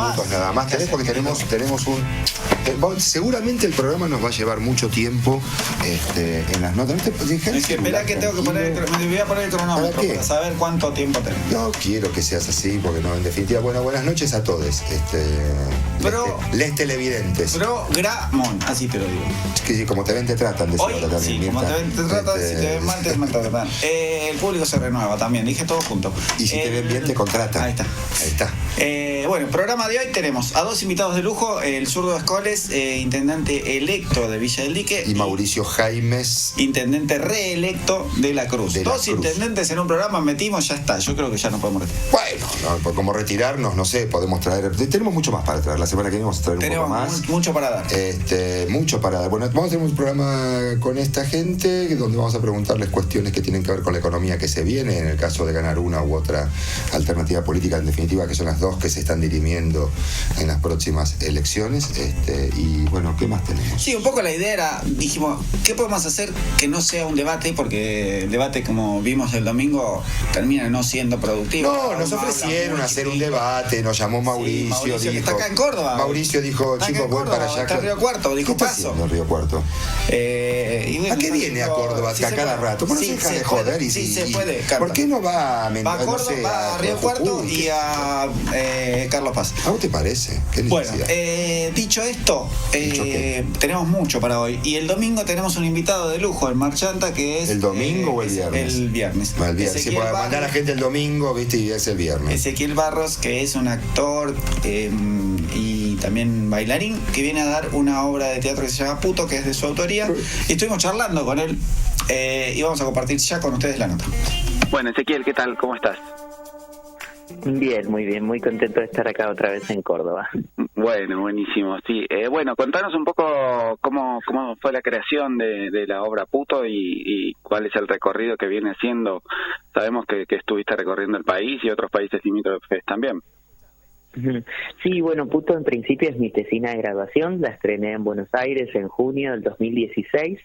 minutos nada más. Tenés porque tenemos un... Seguramente el programa nos va a llevar mucho tiempo en las notas. Espera que tengo que poner me voy a poner el cronómetro para saber cuánto tiempo tenemos. No quiero que seas así, porque no, en definitiva, bueno, buenas noches a todos. Les televidentes. Programón, así te lo digo. Que como te ven te tratan de hoy, también. Sí, como te ven te tratan, si te ven mal te maltratan. El público se renueva también, dije todo junto. Y si te ven bien te contratan. Ahí está. Bueno, programa de hoy tenemos a dos invitados de lujo, el zurdo Escoles, intendente electo de Villa del Dique. Y Mauricio Jaimes, intendente reelecto de La Cruz. Dos intendentes en un programa metimos, ya está. Yo creo que ya no podemos retirar. Bueno, como retirarnos, no sé, podemos traer. Tenemos mucho más para traer. La semana que viene vamos a traer un poco más. Tenemos mucho para dar. Mucho para dar. Bueno, vamos a tener un programa con esta gente donde vamos a preguntarles cuestiones que tienen que ver con la economía que se viene, en el caso de ganar una u otra alternativa política, en definitiva, que son las dos que se están dirimiendo en las próximas elecciones. Y bueno, ¿qué más tenemos? Sí, un poco la idea era, dijimos, ¿qué podemos hacer que no sea un debate? Porque el debate, como vimos el domingo, termina no siendo productivo. No, nos ofrecieron hacer un debate, nos llamó Mauricio, Mauricio dijo, que está acá en Córdoba. Mauricio dijo, chicos, voy para allá. Está en Río Cuarto, dijo paso. Río Cuarto. ¿A qué viene a Córdoba a cada rato? ¿Por qué se deja de joder? Se puede. ¿Por qué no va a Córdoba, no sé, va a Río Cuarto y a Carlos Paz? ¿A vos te parece? ¿Qué necesidad? Bueno, dicho esto, tenemos mucho para hoy. Y el domingo tenemos un invitado de lujo, el Marchanta, que es... ¿El domingo o el viernes? El viernes. El viernes. Sí, puede mandar a la gente el domingo, viste, y es el viernes. Ezequiel Barros, que es un actor y también bailarín, que viene a dar una obra de teatro que se llama Puto, que es de su autoría. Y estuvimos charlando con él y vamos a compartir ya con ustedes la nota. Bueno, Ezequiel, ¿qué tal? ¿Cómo estás? Bien, muy bien, muy contento de estar acá otra vez en Córdoba. Bueno, buenísimo, sí. Bueno, contanos un poco cómo fue la creación de la obra Puto y cuál es el recorrido que viene haciendo. Sabemos que estuviste recorriendo el país y otros países limítrofes también. Sí, bueno, Puto en principio es mi tesina de graduación, la estrené en Buenos Aires en junio del 2016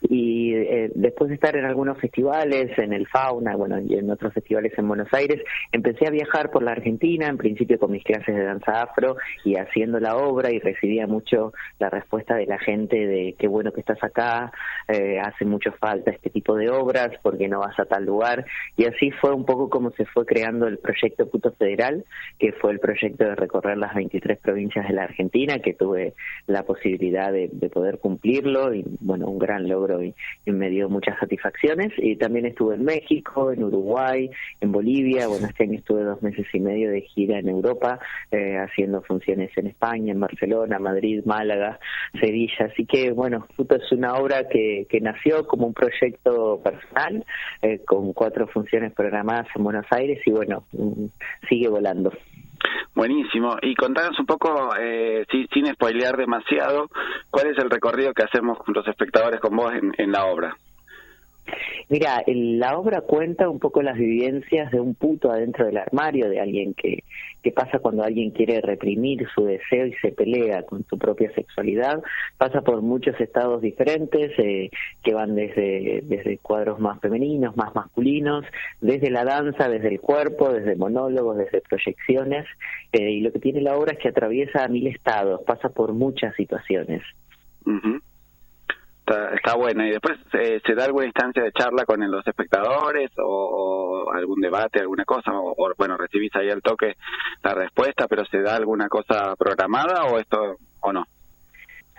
y después de estar en algunos festivales, en el Fauna, bueno, y en otros festivales en Buenos Aires, empecé a viajar por la Argentina, en principio con mis clases de danza afro y haciendo la obra, y recibía mucho la respuesta de la gente de qué bueno que estás acá, hace mucho falta este tipo de obras, porque no vas a tal lugar, y así fue un poco como se fue creando el proyecto Puto Federal, que fue el proyecto de recorrer las 23 provincias de la Argentina, que tuve la posibilidad de poder cumplirlo, y bueno, un gran logro y me dio muchas satisfacciones. Y también estuve en México, en Uruguay, en Bolivia. Bueno, este año estuve 2 meses y medio de gira en Europa, haciendo funciones en España, en Barcelona, Madrid, Málaga, Sevilla. Así que bueno, Puto es una obra que nació como un proyecto personal, con 4 funciones programadas en Buenos Aires, y bueno, sigue volando. Buenísimo. Y contanos un poco, sin spoilear demasiado, ¿cuál es el recorrido que hacemos con los espectadores con vos en la obra? Mira, la obra cuenta un poco las vivencias de un puto adentro del armario, de alguien que pasa cuando alguien quiere reprimir su deseo y se pelea con su propia sexualidad. Pasa por muchos estados diferentes, que van desde cuadros más femeninos, más masculinos, desde la danza, desde el cuerpo, desde monólogos, desde proyecciones, y lo que tiene la obra es que atraviesa 1000 estados, pasa por muchas situaciones. Uh-huh. Está buena. ¿Y después se da alguna instancia de charla con los espectadores o algún debate, alguna cosa? O bueno, recibís ahí al toque la respuesta, pero ¿se da alguna cosa programada o esto o no?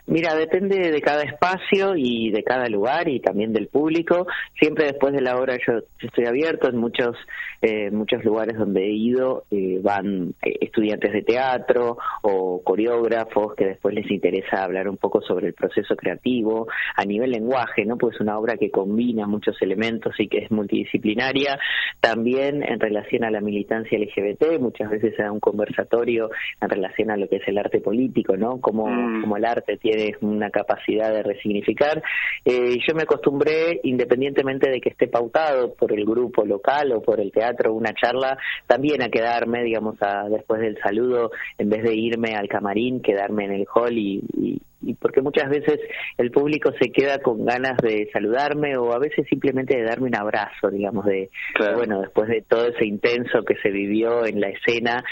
Mira, depende de cada espacio y de cada lugar y también del público. Siempre después de la obra yo estoy abierto. En muchos lugares donde he ido van estudiantes de teatro o coreógrafos que después les interesa hablar un poco sobre el proceso creativo a nivel lenguaje, ¿no? Pues es una obra que combina muchos elementos y que es multidisciplinaria. También en relación a la militancia LGBT, muchas veces se da un conversatorio en relación a lo que es el arte político, ¿no? Como el arte tiene una capacidad de resignificar. Yo me acostumbré, independientemente de que esté pautado por el grupo local o por el teatro, una charla, también a quedarme, digamos, después del saludo, en vez de irme al camarín, quedarme en el hall y y porque muchas veces el público se queda con ganas de saludarme o a veces simplemente de darme un abrazo, digamos, Claro. bueno, después de todo ese intenso que se vivió en la escena,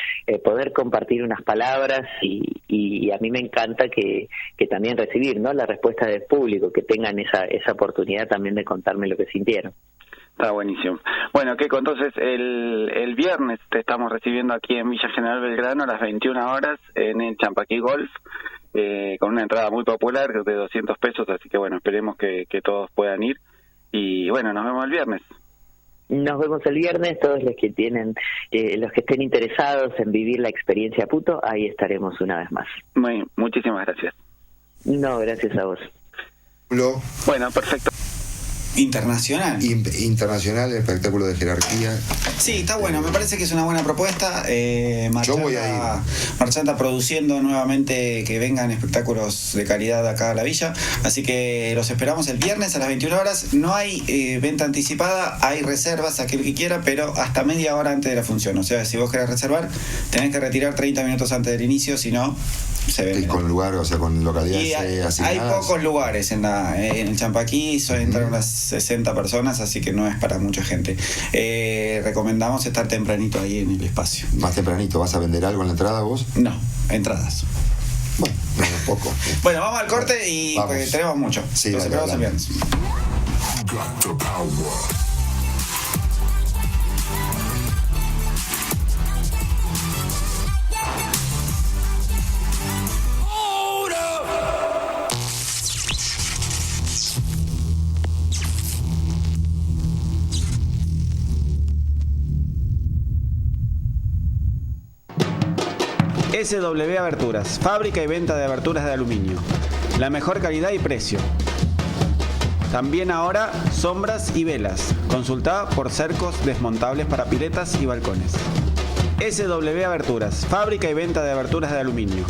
poder compartir unas palabras y a mí me encanta que también recibir, ¿no?, la respuesta del público, que tengan esa oportunidad también de contarme lo que sintieron. Está buenísimo. Bueno, Keiko, entonces el viernes te estamos recibiendo aquí en Villa General Belgrano a las 21 horas en el Champaquí Golf, con una entrada muy popular de 200 pesos, así que bueno, esperemos que todos puedan ir y bueno, nos vemos el viernes. Nos vemos el viernes, todos los que los que estén interesados en vivir la experiencia Puto, ahí estaremos una vez más. Muchísimas gracias. No, gracias a vos. Bueno, perfecto. Internacional. Internacional, espectáculo de jerarquía. Sí, está bueno, me parece que es una buena propuesta. Yo voy a ir. Marchanta produciendo nuevamente que vengan espectáculos de calidad acá a la villa, así que los esperamos el viernes a las 21 horas. No hay venta anticipada, hay reservas, aquel que quiera, pero hasta media hora antes de la función. O sea, si vos querés reservar, tenés que retirar 30 minutos antes del inicio, si no, se vende. Y con lugar, o sea, con localidades Y hay asignadas. pocos lugares en el Champaquí, suelen entrar unas 60 personas, así que no es para mucha gente. Recomendamos estar tempranito ahí en el espacio. Más tempranito, ¿vas a vender algo en la entrada vos? No, entradas. Bueno, poco. Bueno, vamos al corte y Vamos. porque tenemos mucho. Sí, Los dale, esperamos el dale. viernes. SW Aberturas, fábrica y venta de aberturas de aluminio. La mejor calidad y precio. También ahora sombras y velas. Consultá por cercos desmontables para piletas y balcones. SW Aberturas, fábrica y venta de aberturas de aluminio.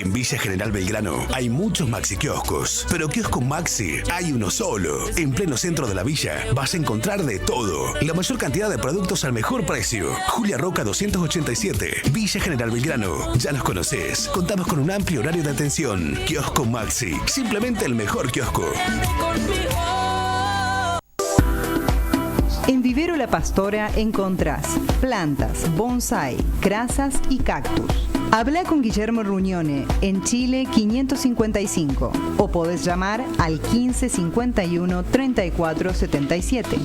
Villa General Belgrano hay muchos maxi kioscos, pero kiosco maxi hay uno solo. En pleno centro de la villa vas a encontrar de todo. La mayor cantidad de productos al mejor precio. Julia Roca 287, Villa General Belgrano. Ya nos conocés. Contamos con un amplio horario de atención. Kiosco Maxi, simplemente el mejor kiosco. En Vivero La Pastora encontrás plantas, bonsai, grasas y cactus. Habla con Guillermo Ruñone en Chile 555 o podés llamar al 1551 34 77.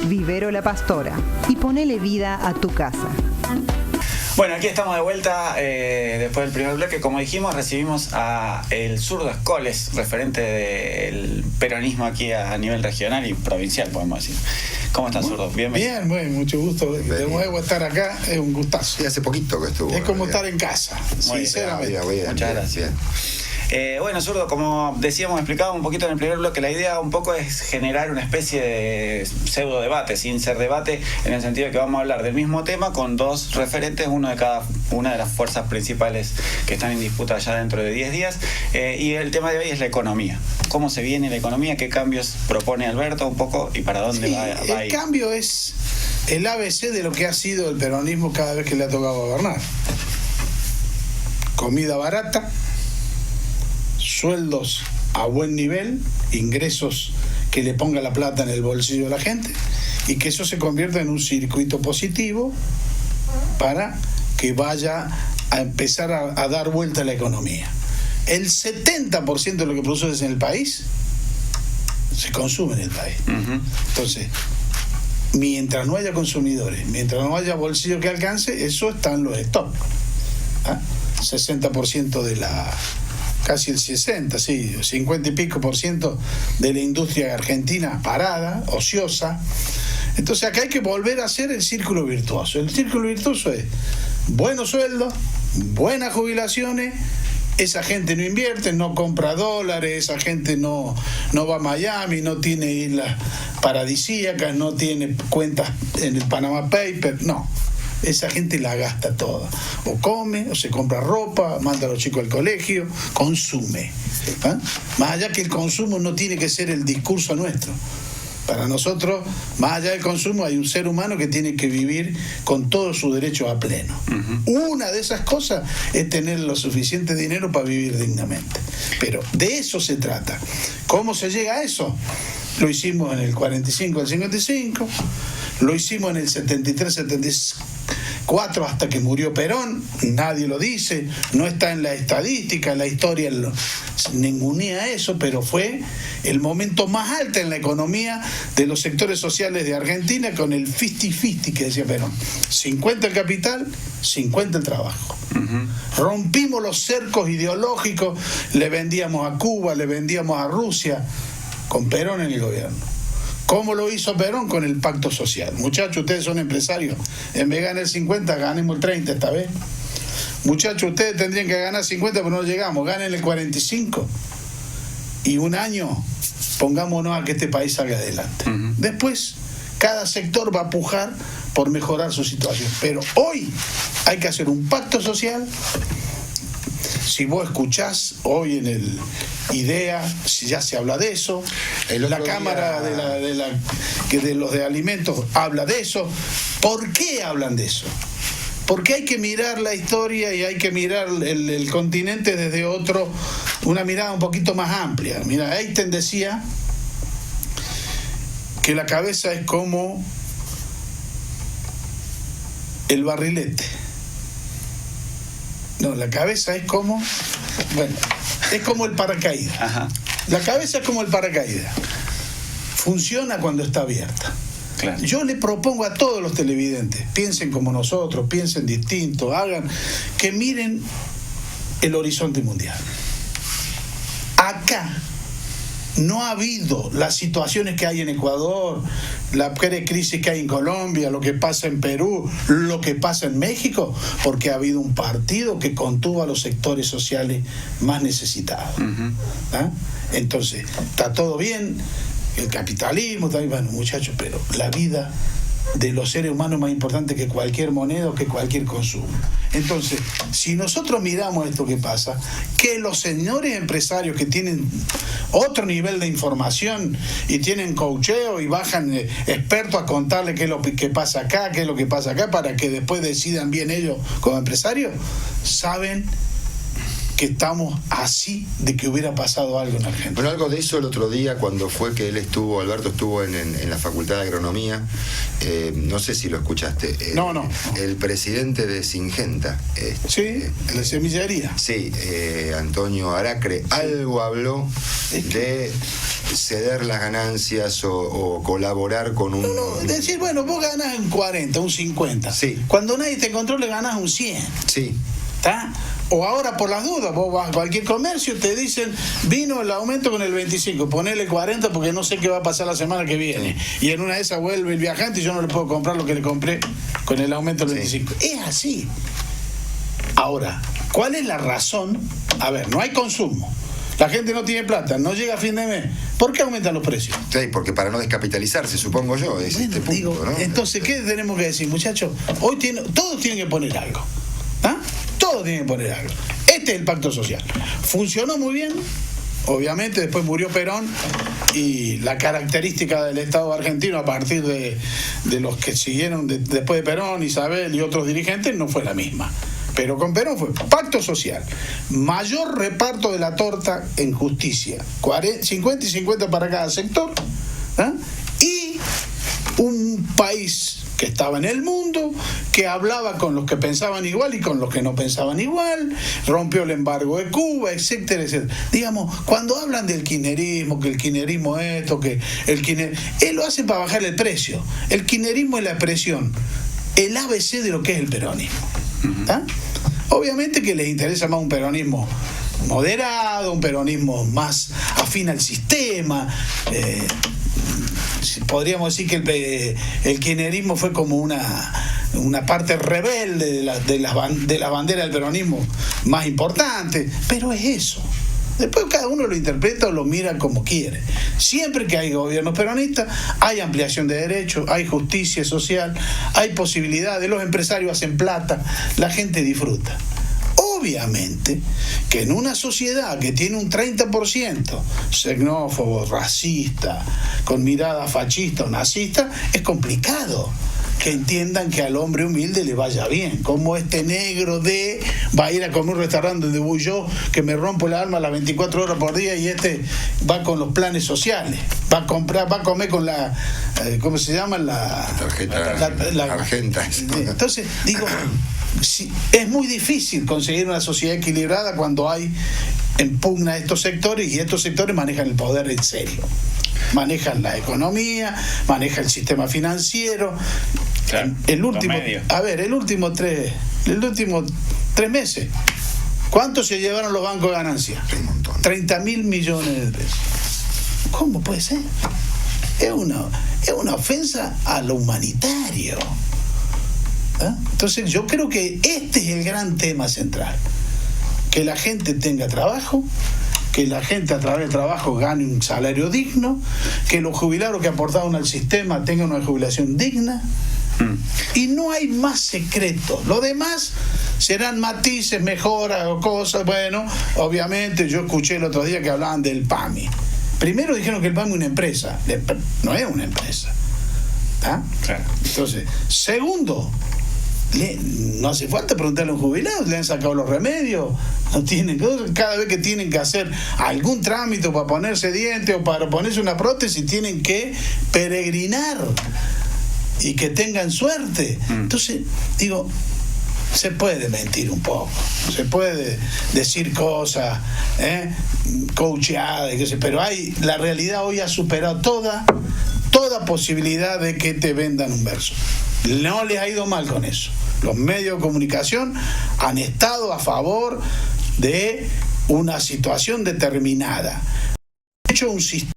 Vivero La Pastora y ponele vida a tu casa. Bueno, aquí estamos de vuelta después del primer bloque. Como dijimos, recibimos a el zurdo Escoles, referente del peronismo aquí a nivel regional y provincial, podemos decir. ¿Cómo estás, zurdo? Bienvenido. Bien, bueno, mucho gusto. De nuevo estar acá, es un gustazo. Sí, hace poquito que estuvo. Es como estar en casa, sinceramente. Muchas gracias. Bien. Bueno, zurdo, como decíamos, explicábamos un poquito en el primer bloque, la idea un poco es generar una especie de pseudo debate, sin ser debate, en el sentido de que vamos a hablar del mismo tema con dos referentes, uno de cada una de las fuerzas principales que están en disputa ya dentro de 10 días. Y el tema de hoy es la economía. ¿Cómo se viene la economía? ¿Qué cambios propone Alberto un poco y para dónde va a ir? El cambio es el ABC de lo que ha sido el peronismo cada vez que le ha tocado gobernar. Comida barata, sueldos a buen nivel, ingresos que le ponga la plata en el bolsillo de la gente y que eso se convierta en un circuito positivo para que vaya a empezar a dar vuelta a la economía. El 70% de lo que produces en el país se consume en el país. Entonces, mientras no haya consumidores, mientras no haya bolsillo que alcance, eso está en los stocks. 60% de la... casi el 60, sí, 50 y pico % de la industria argentina parada, ociosa. Entonces acá hay que volver a hacer el círculo virtuoso. El círculo virtuoso es buenos sueldos, buenas jubilaciones. Esa gente no invierte, no compra dólares, esa gente no va a Miami, no tiene islas paradisíacas, no tiene cuentas en el Panama Papers, no. Esa gente la gasta toda. O come, o se compra ropa, manda a los chicos al colegio, consume. Más allá que el consumo no tiene que ser el discurso nuestro. Para nosotros, más allá del consumo, hay un ser humano que tiene que vivir con todos sus derechos a pleno. Una de esas cosas es tener lo suficiente dinero para vivir dignamente. Pero de eso se trata. ¿Cómo se llega a eso? Lo hicimos en el 45 al 55, lo hicimos en el 73, 74 hasta que murió Perón, nadie lo dice, no está en la estadística, en la historia ningunea eso, pero fue el momento más alto en la economía de los sectores sociales de Argentina con el 50-50 que decía Perón. 50 el capital, 50 el trabajo. Rompimos los cercos ideológicos, le vendíamos a Cuba, le vendíamos a Rusia, con Perón en el gobierno. ¿Cómo lo hizo Perón? Con el pacto social. Muchachos, ustedes son empresarios, en vez de ganar el 50, ganemos el 30 esta vez. Muchachos, ustedes tendrían que ganar 50, pero no llegamos, ganen el 45. Y un año, pongámonos a que este país salga adelante. Después, cada sector va a pujar por mejorar su situación. Pero hoy hay que hacer un pacto social. Si vos escuchás hoy en el IDEA, si ya se habla de eso, la Cámara de los de Alimentos habla de eso. ¿Por qué hablan de eso? Porque hay que mirar la historia y hay que mirar el continente desde una mirada un poquito más amplia. Mira, Einstein decía que la cabeza es como el barrilete. No, la cabeza es como, es como el paracaídas. La cabeza es como el paracaídas. Funciona cuando está abierta. Claro. Yo le propongo a todos los televidentes, piensen como nosotros, piensen distinto, que miren el horizonte mundial. Acá no ha habido las situaciones que hay en Ecuador, la crisis que hay en Colombia, lo que pasa en Perú, lo que pasa en México, porque ha habido un partido que contuvo a los sectores sociales más necesitados. Entonces, está todo bien, el capitalismo, está bien, bueno, muchachos, pero la vida de los seres humanos es más importante que cualquier moneda o que cualquier consumo. Entonces, si nosotros miramos esto que pasa, que los señores empresarios que tienen otro nivel de información y tienen coacheo y bajan expertos a contarle qué es lo que pasa acá, qué es lo que pasa acá, para que después decidan bien ellos como empresarios, saben que estamos así de que hubiera pasado algo en Argentina. Bueno, algo de eso el otro día cuando fue que Alberto estuvo en la Facultad de Agronomía, no sé si lo escuchaste. No. El presidente de Singenta. Sí, la semillería. Sí, Antonio Aracre, algo habló de ceder las ganancias o colaborar con un... decir, bueno, vos ganás un 40, un 50. Sí. Cuando nadie te controle ganás un 100. Sí. ¿Está? O ahora por las dudas, vos vas a cualquier comercio, te dicen, vino el aumento con el 25, ponele 40 porque no sé qué va a pasar la semana que viene. Y en una de esas vuelve el viajante y yo no le puedo comprar lo que le compré con el aumento del 25. Es así. Ahora, ¿cuál es la razón? A ver, no hay consumo. La gente no tiene plata, no llega a fin de mes. ¿Por qué aumentan los precios? Sí, porque para no descapitalizarse, supongo yo. Es bueno, punto, digo, ¿no? Entonces, ¿qué tenemos que decir, muchachos? Hoy todos tienen que poner algo. Todos tienen que poner algo. Este es el pacto social. Funcionó muy bien. Obviamente, después murió Perón y la característica del Estado argentino a partir de los que siguieron después de Perón, Isabel y otros dirigentes, no fue la misma. Pero con Perón fue pacto social, mayor reparto de la torta en justicia, 50 y 50 para cada sector, y un país que estaba en el mundo, que hablaba con los que pensaban igual y con los que no pensaban igual, rompió el embargo de Cuba, etcétera, etcétera. Digamos, cuando hablan del kirchnerismo, que el kirchnerismo esto, que el kirchnerismo... Él lo hace para bajar el precio. El kirchnerismo es la expresión, el ABC de lo que es el peronismo. Obviamente que les interesa más un peronismo moderado, un peronismo más afín al sistema. Podríamos decir que el kirchnerismo fue como una parte rebelde de la bandera del peronismo más importante, pero es eso. Después cada uno lo interpreta o lo mira como quiere. Siempre que hay gobiernos peronistas, hay ampliación de derechos, hay justicia social, hay posibilidades, los empresarios hacen plata, la gente disfruta. Obviamente que en una sociedad que tiene un 30% xenófobo, racista, con mirada fascista o nazista, es complicado que entiendan que al hombre humilde le vaya bien. Como este negro va a ir a comer un restaurante de voy yo, que me rompo el alma las 24 horas por día, y va con los planes sociales, va a comer con la ¿cómo se llama? La tarjeta argenta. Entonces, digo, es muy difícil conseguir una sociedad equilibrada cuando hay en pugna estos sectores, y estos sectores manejan el poder en serio. Manejan la economía, manejan el sistema financiero. Claro, el último 3 meses, ¿cuánto se llevaron los bancos de ganancia? Un montón. 30.000 millones de pesos. ¿Cómo puede ser? Es una ofensa a lo humanitario. Entonces yo creo que este es el gran tema central: que la gente tenga trabajo, que la gente a través del trabajo gane un salario digno, que los jubilados que aportaron al sistema tengan una jubilación digna, y no hay más secreto. Lo demás serán matices, mejoras o cosas. Bueno, obviamente yo escuché el otro día que hablaban del PAMI. Primero dijeron que el PAMI es una empresa. No es una empresa. Claro. Entonces, segundo, no hace falta preguntarle a un jubilado, le han sacado los remedios, no tienen, cada vez que tienen que hacer algún trámite para ponerse dientes o para ponerse una prótesis, tienen que peregrinar, y que tengan suerte. Entonces, digo, se puede mentir un poco, se puede decir cosas coacheadas, pero la realidad hoy ha superado toda posibilidad de que te vendan un verso. No les ha ido mal con eso. Los medios de comunicación han estado a favor de una situación determinada. Han hecho un sistema,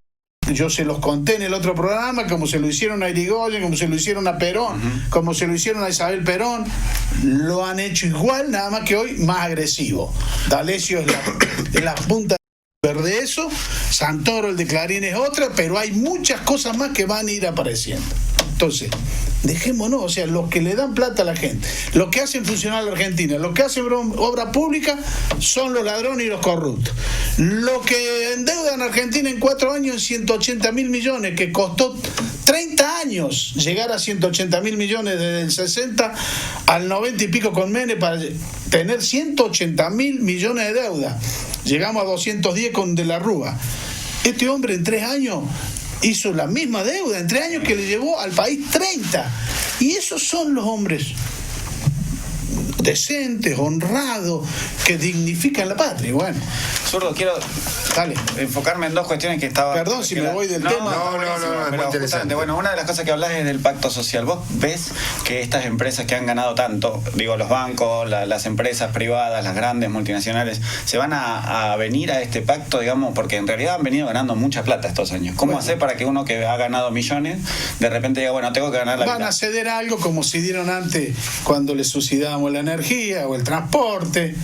yo se los conté en el otro programa, como se lo hicieron a Irigoyen, como se lo hicieron a Perón, como se lo hicieron a Isabel Perón, lo han hecho igual, nada más que hoy más agresivo. D'Alessio es la punta de eso, Santoro, el de Clarín, es otra, pero hay muchas cosas más que van a ir apareciendo. Entonces, dejémonos, o sea, los que le dan plata a la gente, los que hacen funcionar a la Argentina, los que hacen obra pública son los ladrones y los corruptos. Los que endeudan a Argentina en 4 años en 180.000 millones, que costó 30 años llegar a 180.000 millones desde el 60 al 90 y pico con Menem para tener 180.000 millones de deuda. Llegamos a 210 con De la Rúa. Este hombre en 3 años hizo la misma deuda, en 3 años, que le llevó al país 30. Y esos son los hombres decentes, honrados, que dignifican la patria. Bueno, Zurdo, quiero enfocarme en 2 cuestiones que estaba... Perdón si me voy del tema. No, es muy interesante. Bueno, una de las cosas que hablas es del pacto social. ¿Vos ves que estas empresas que han ganado tanto, digo, los bancos, las empresas privadas, las grandes multinacionales, se van a venir a este pacto, digamos, porque en realidad han venido ganando mucha plata estos años? ¿Cómo hacer para que uno que ha ganado millones, de repente diga, bueno, tengo que ganar la mitad? Van a ceder a algo como si dieron antes cuando les subsidiábamos la energía o el transporte,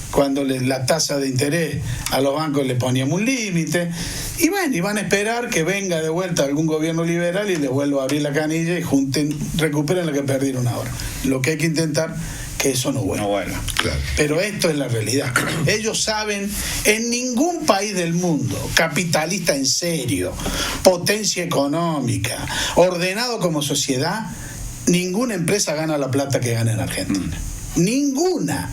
cuando la tasa de interés a los bancos le poníamos un límite, y bueno, y van a esperar que venga de vuelta algún gobierno liberal y les vuelva a abrir la canilla y recuperen lo que perdieron ahora. Lo que hay que intentar que eso no vuelva. Claro. Pero esto es la realidad. Ellos saben, en ningún país del mundo capitalista en serio, potencia económica, ordenado como sociedad, ninguna empresa gana la plata que gana en Argentina. Ninguna.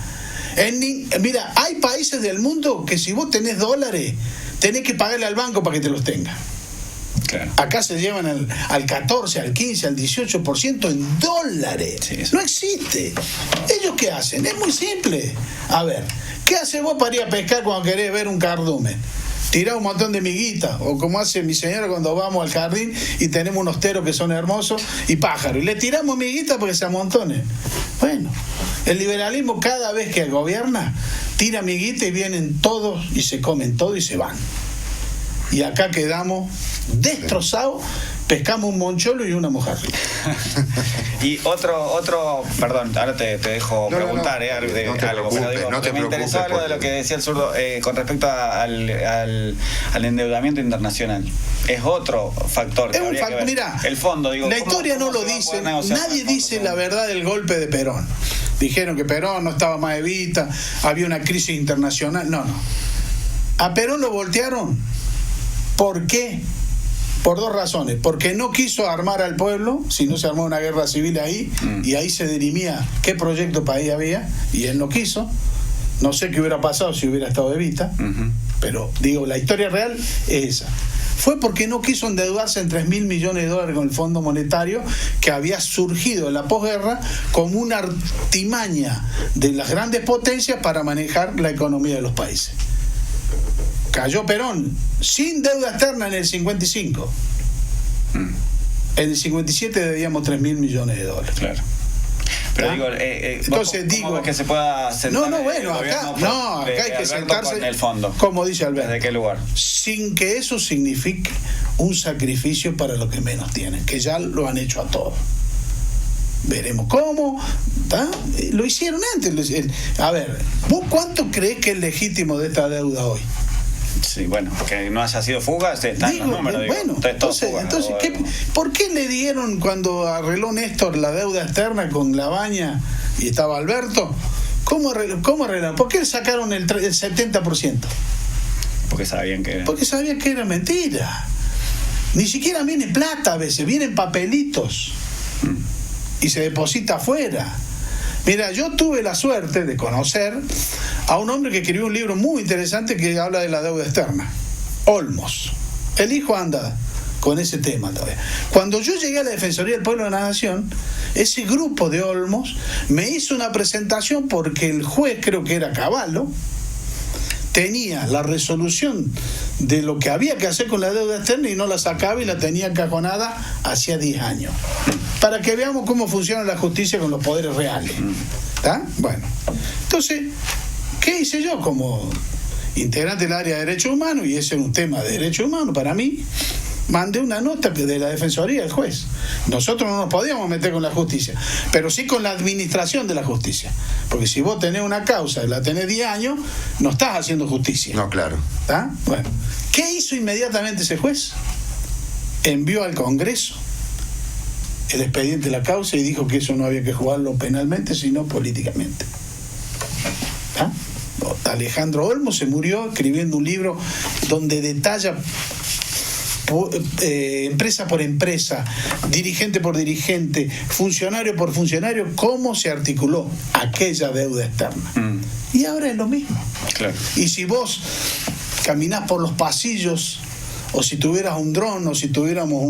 Mira, hay países del mundo que si vos tenés dólares, tenés que pagarle al banco para que te los tenga. Claro. Acá se llevan al 14, al 15, al 18% en dólares. Sí, eso. No existe. ¿Ellos qué hacen? Es muy simple. A ver, ¿qué haces vos para ir a pescar cuando querés ver un cardumen? Tirá un montón de miguitas, o como hace mi señora cuando vamos al jardín y tenemos unos teros que son hermosos y pájaros, y le tiramos miguitas para que se amontonen. Bueno, el liberalismo cada vez que gobierna tira miguitas y vienen todos y se comen todo y se van. Y acá quedamos destrozados, pescamos un moncholo y una mojarra. Y otro, perdón, ahora te dejo preguntar algo, pero digo, me interesó algo de lo que decía el zurdo con respecto al endeudamiento internacional. Es otro factor que habría que ver. Mirá, el fondo, digo, la historia no lo dice, nadie dice la verdad del golpe de Perón. Dijeron que Perón no estaba más Evita, había una crisis internacional. No. A Perón lo voltearon. ¿Por qué? Por dos razones. Porque no quiso armar al pueblo, si no se armó una guerra civil ahí, y ahí se dirimía qué proyecto país había, y él no quiso. No sé qué hubiera pasado si hubiera estado Evita, pero digo, la historia real es esa. Fue porque no quiso endeudarse en $3.000 millones con el Fondo Monetario, que había surgido en la posguerra como una artimaña de las grandes potencias para manejar la economía de los países. Cayó Perón sin deuda externa en el 55. En el 57 debíamos $3.000 millones. Claro. Pero digo, entonces ¿cómo que se pueda sentar acá hay que sentarse en el fondo? Como dice Alberto. ¿Desde qué lugar? Sin que eso signifique un sacrificio para los que menos tienen, que ya lo han hecho a todos. Veremos cómo. Lo hicieron antes. A ver, ¿vos cuánto crees que es legítimo de esta deuda hoy? Sí, bueno, que no haya sido fuga, están los números. Bueno, entonces ¿por qué le dieron cuando arregló Néstor la deuda externa con Labaña y estaba Alberto? ¿Cómo arreglaron? ¿Por qué sacaron el 70%? Porque sabían que era mentira. Ni siquiera viene plata a veces, vienen papelitos y se deposita afuera. Mira, yo tuve la suerte de conocer a un hombre que escribió un libro muy interesante que habla de la deuda externa, Olmos. El hijo anda con ese tema todavía. Cuando yo llegué a la Defensoría del Pueblo de la Nación, ese grupo de Olmos me hizo una presentación porque el juez, creo que era Cavallo, tenía la resolución de lo que había que hacer con la deuda externa y no la sacaba y la tenía encajonada hacía 10 años. Para que veamos cómo funciona la justicia con los poderes reales. ¿Está? Bueno, entonces, ¿qué hice yo como integrante del área de derechos humanos? Y ese es un tema de derechos humanos para mí. Mandé una nota de la Defensoría del juez. Nosotros no nos podíamos meter con la justicia, pero sí con la administración de la justicia. Porque si vos tenés una causa y la tenés 10 años, no estás haciendo justicia. No, claro. ¿Está? Bueno, ¿qué hizo inmediatamente ese juez? Envió al Congreso el expediente de la causa y dijo que eso no había que jugarlo penalmente, sino políticamente. ¿Ah? Alejandro Olmos se murió escribiendo un libro donde detalla empresa por empresa, dirigente por dirigente, funcionario por funcionario, cómo se articuló aquella deuda externa. Y ahora es lo mismo. Claro. Y si vos caminás por los pasillos, o si tuvieras un dron, o si tuviéramos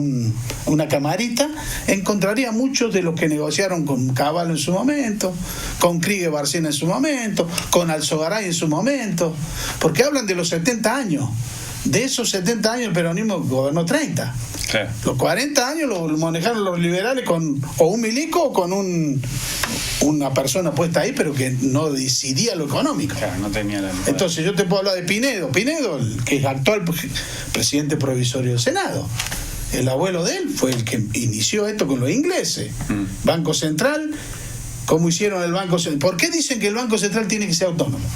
una camarita, encontraría muchos de los que negociaron con Cavallo en su momento, con Krieger Barcena en su momento, con Alzogaray en su momento, porque hablan de los 70 años. De esos 70 años el peronismo gobernó 30. Claro. Los 40 años lo manejaron los liberales con o un milico o con una persona puesta ahí, pero que no decidía lo económico. Claro, no tenía la... Entonces yo te puedo hablar de Pinedo, que es actual presidente provisorio del Senado. El abuelo de él fue el que inició esto con los ingleses. Banco Central, ¿cómo hicieron el Banco Central? ¿Por qué dicen que el Banco Central tiene que ser autónomo?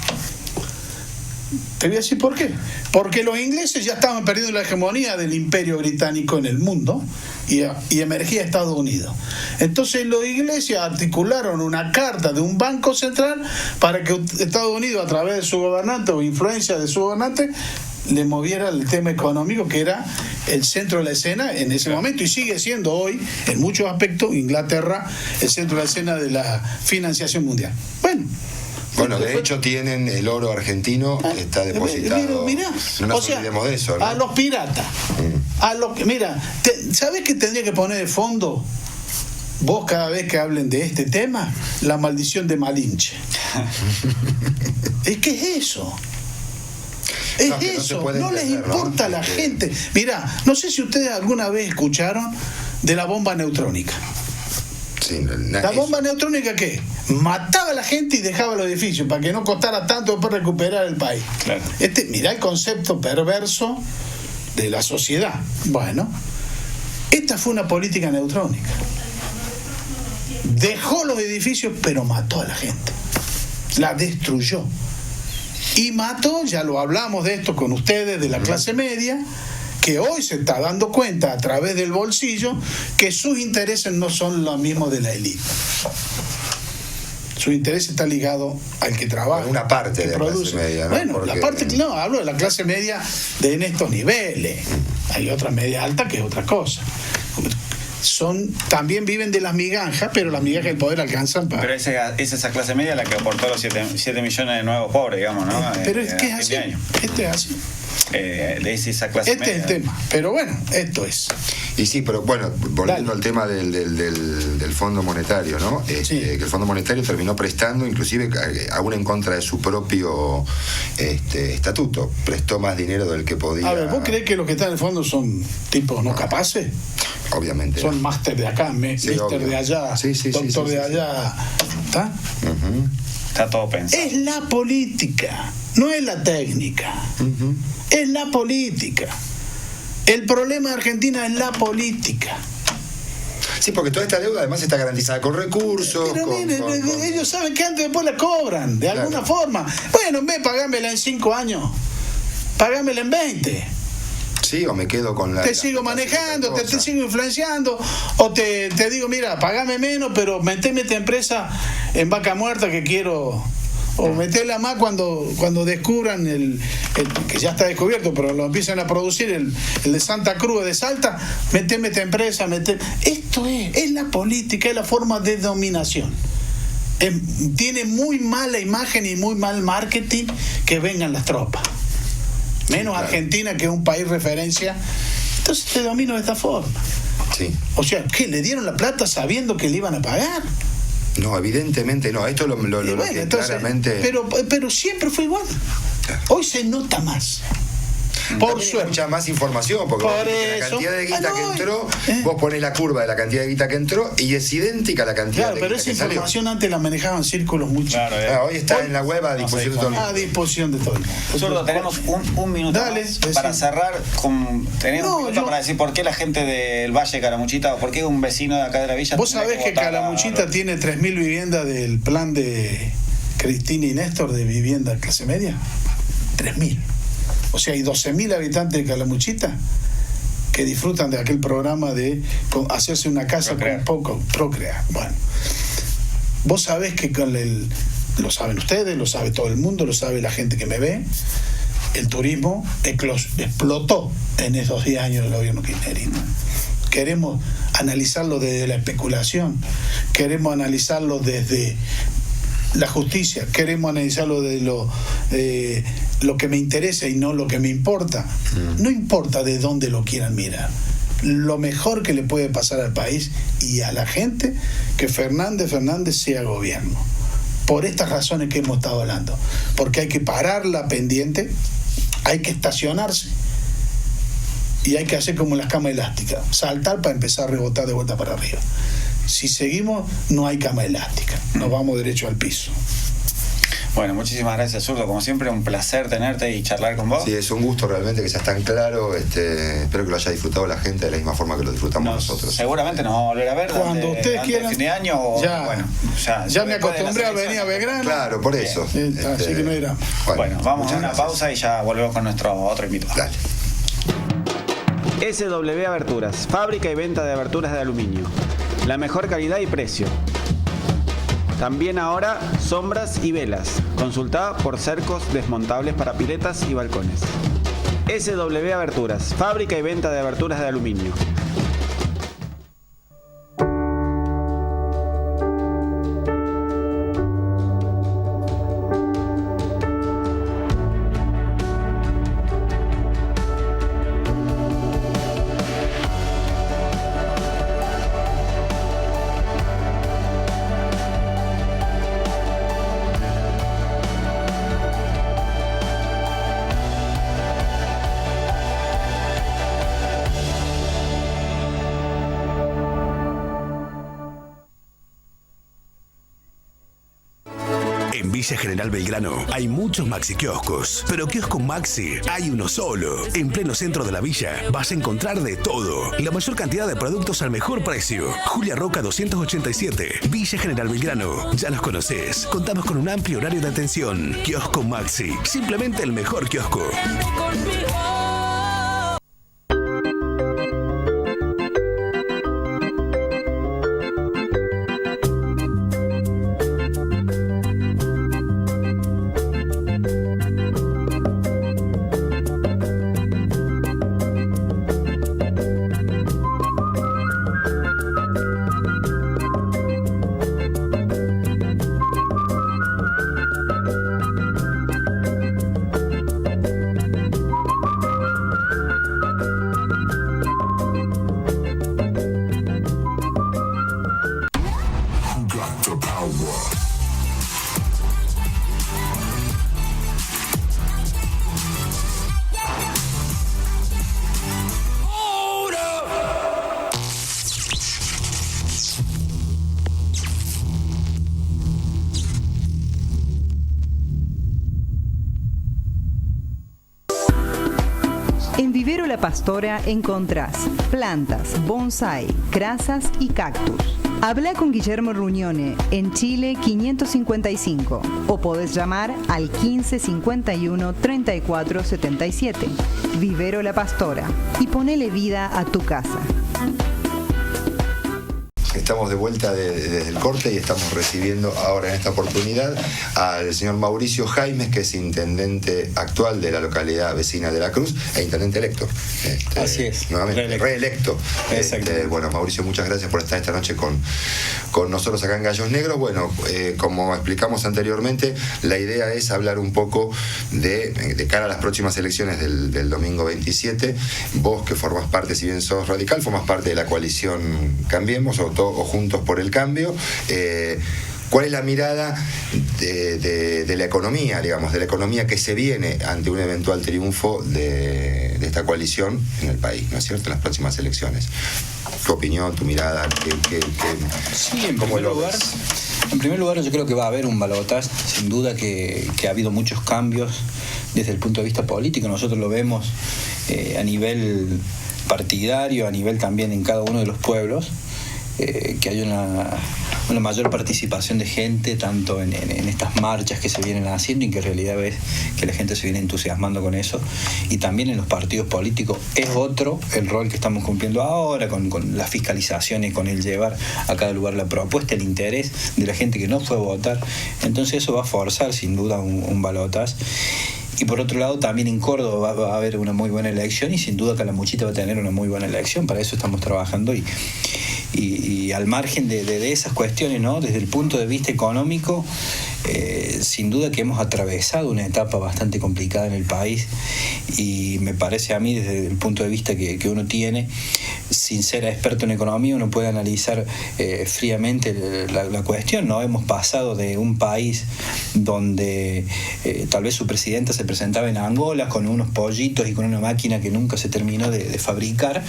Te voy a decir por qué. Porque los ingleses ya estaban perdiendo la hegemonía del imperio británico en el mundo y emergía Estados Unidos. Entonces los ingleses articularon una carta de un banco central para que Estados Unidos, a través de su gobernante o influencia de su gobernante, le moviera el tema económico, que era el centro de la escena en ese momento, y sigue siendo hoy, en muchos aspectos, Inglaterra, el centro de la escena de la financiación mundial. Bueno, Bueno, de hecho tienen el oro argentino, está depositado. Mirá, no nos o sea, olvidemos de eso, ¿no? A los piratas. ¿Sabés qué tendría que poner de fondo? Vos cada vez que hablen de este tema, la maldición de Malinche. ¿Qué es eso? Es No, eso, no les entender, importa a ¿no? la gente. Mirá, no sé si ustedes alguna vez escucharon de la bomba neutrónica. Sí, ¿La bomba neutrónica qué? Mataba a la gente y dejaba los edificios para que no costara tanto después recuperar el país. Claro. Mirá el concepto perverso de la sociedad. Bueno, esta fue una política neutrónica. Dejó los edificios, pero mató a la gente. La destruyó. Y mató, ya lo hablamos de esto con ustedes, de la clase media, que hoy se está dando cuenta a través del bolsillo que sus intereses no son los mismos de la élite. Su interés está ligado al que trabaja. Bueno, una parte que de la produce. clase media, ¿no? Bueno, Porque... la parte, no, hablo de la clase media en estos niveles. Hay otra media alta que es otra cosa. También viven de las migajas, pero las migajas del poder alcanzan para... Pero es esa clase media la que aportó los 7 millones de nuevos pobres, digamos, ¿no? Pero es que es así. Este es así. Es esa clase este media. es el tema. Pero bueno, esto es. Y sí, pero bueno, volviendo al tema del Fondo Monetario, ¿no? Sí. Que el Fondo Monetario terminó prestando, inclusive aún en contra de su propio estatuto, prestó más dinero del que podía. A ver, ¿vos creés que los que están en el fondo son tipos no capaces? Obviamente. Son máster de acá, mister obvio. de allá, doctor de allá. ¿Está? Uh-huh. Está todo pensado. Es la política, no es la técnica. Uh-huh. Es la política. El problema de Argentina es la política. Sí, porque toda esta deuda además está garantizada con recursos. Pero miren, ellos saben que antes después la cobran, de alguna forma. Bueno, en vez de pagármela en 5 años, pagámela en 20. Sí, o me quedo con la... Te sigo manejando, te sigo influenciando, o te digo, mira, pagame menos, pero meteme esta empresa en vaca muerta que quiero... O meterla más cuando descubran el que ya está descubierto, pero lo empiezan a producir, el de Santa Cruz, de Salta, meteme esta empresa, Esto es la política, es la forma de dominación. Tiene muy mala imagen y muy mal marketing que vengan las tropas. Menos claro. Argentina, que es un país referencia. Entonces te domino de esta forma. Sí. O sea, ¿qué? ¿Le dieron la plata sabiendo que le iban a pagar? No, evidentemente no. Esto lo bueno, que entonces, claramente... Pero siempre fue igual. Claro. Hoy se nota más. Por suerte. Mucha más información, porque la cantidad de guita que entró, vos ponés la curva de la cantidad de guita que entró y es idéntica a la cantidad de guita que salió. Pero esa información antes la manejaban círculos muy chicos. Hoy está en la web a disposición de todo el mundo. A disposición de todo el mundo. Zurdo, tenemos un minuto para cerrar. Tenemos un minuto para decir por qué la gente del Valle Calamuchita, o por qué un vecino de acá de la villa... ¿Vos sabés que Calamuchita tiene 3.000 viviendas del plan de Cristina y Néstor de vivienda clase media? 3.000. O sea, hay 12.000 habitantes de Calamuchita que disfrutan de aquel programa de hacerse una casa con poco, Procrear. Bueno, vos sabés que lo saben ustedes, lo sabe todo el mundo, lo sabe la gente que me ve, el turismo explotó en esos 10 años del gobierno kirchnerista. Queremos analizarlo desde la especulación, queremos analizarlo desde la justicia, queremos analizarlo de lo que me interesa y no lo que me importa. No importa de dónde lo quieran mirar. Lo mejor que le puede pasar al país y a la gente, que Fernández sea gobierno. Por estas razones que hemos estado hablando. Porque hay que parar la pendiente, hay que estacionarse y hay que hacer como las camas elásticas, saltar para empezar a rebotar de vuelta para arriba. Si seguimos, no hay cama elástica, nos vamos derecho al piso. Bueno, muchísimas gracias, Zurdo. Como siempre, un placer tenerte y charlar con vos. Sí, es un gusto realmente que seas tan claro. Espero que lo haya disfrutado la gente de la misma forma que lo disfrutamos nosotros. Seguramente nos vamos a volver a ver cuando ustedes quieran. Fin de año, ya me acostumbré a venir a Belgrano. Claro, por eso. Así que no irá. Bueno, vamos a una pausa y ya volvemos con nuestro otro invitado. Dale. SW Aberturas, fábrica y venta de aberturas de aluminio. La mejor calidad y precio. También ahora sombras y velas. Consultá por cercos desmontables para piletas y balcones. SW Aberturas, fábrica y venta de aberturas de aluminio. Villa General Belgrano hay muchos Maxi kioscos, pero kiosco Maxi hay uno solo. En pleno centro de la villa vas a encontrar de todo. La mayor cantidad de productos al mejor precio. Julia Roca 287, Villa General Belgrano. Ya los conoces. Contamos con un amplio horario de atención. Kiosco Maxi, simplemente el mejor kiosco. En Vivero La Pastora encontrás plantas, bonsai, crasas y cactus. Habla con Guillermo Ruñone en Chile 555 o podés llamar al 15 51 34 77. Vivero La Pastora y ponele vida a tu casa. Estamos de vuelta desde el corte y estamos recibiendo ahora en esta oportunidad al señor Mauricio Jaimes, que es intendente actual de la localidad vecina de La Cruz e intendente electo. Así es. Nuevamente, reelecto. Exacto. Bueno, Mauricio, muchas gracias por estar esta noche con nosotros acá en Gallos Negros. Bueno, como explicamos anteriormente, la idea es hablar un poco de cara a las próximas elecciones del domingo 27. Vos, que formás parte, si bien sos radical, formás parte de la coalición Cambiemos o Juntos por el Cambio. ¿Cuál es la mirada de la economía, digamos, de la economía que se viene ante un eventual triunfo de esta coalición en el país, ¿no es cierto?, en las próximas elecciones? Tu opinión, tu mirada, Sí, en primer lugar yo creo que va a haber un balotaje, sin duda que ha habido muchos cambios desde el punto de vista político. Nosotros lo vemos a nivel partidario, a nivel también en cada uno de los pueblos. Que hay una mayor participación de gente tanto en estas marchas que se vienen haciendo y que en realidad ves que la gente se viene entusiasmando con eso, y también en los partidos políticos es otro el rol que estamos cumpliendo ahora con las fiscalizaciones, con el llevar a cada lugar la propuesta, el interés de la gente que no fue a votar. Entonces eso va a forzar sin duda un balotaje. Y por otro lado, también en Córdoba va a haber una muy buena elección, y sin duda Calamuchita va a tener una muy buena elección. Para eso estamos trabajando y al margen de esas cuestiones, ¿no?, desde el punto de vista económico, sin duda que hemos atravesado una etapa bastante complicada en el país, y me parece a mí, desde el punto de vista que uno tiene, sin ser experto en economía, uno puede analizar fríamente la cuestión, ¿no? Hemos pasado de un país donde tal vez su presidenta se presentaba en Angola con unos pollitos y con una máquina que nunca se terminó de fabricar,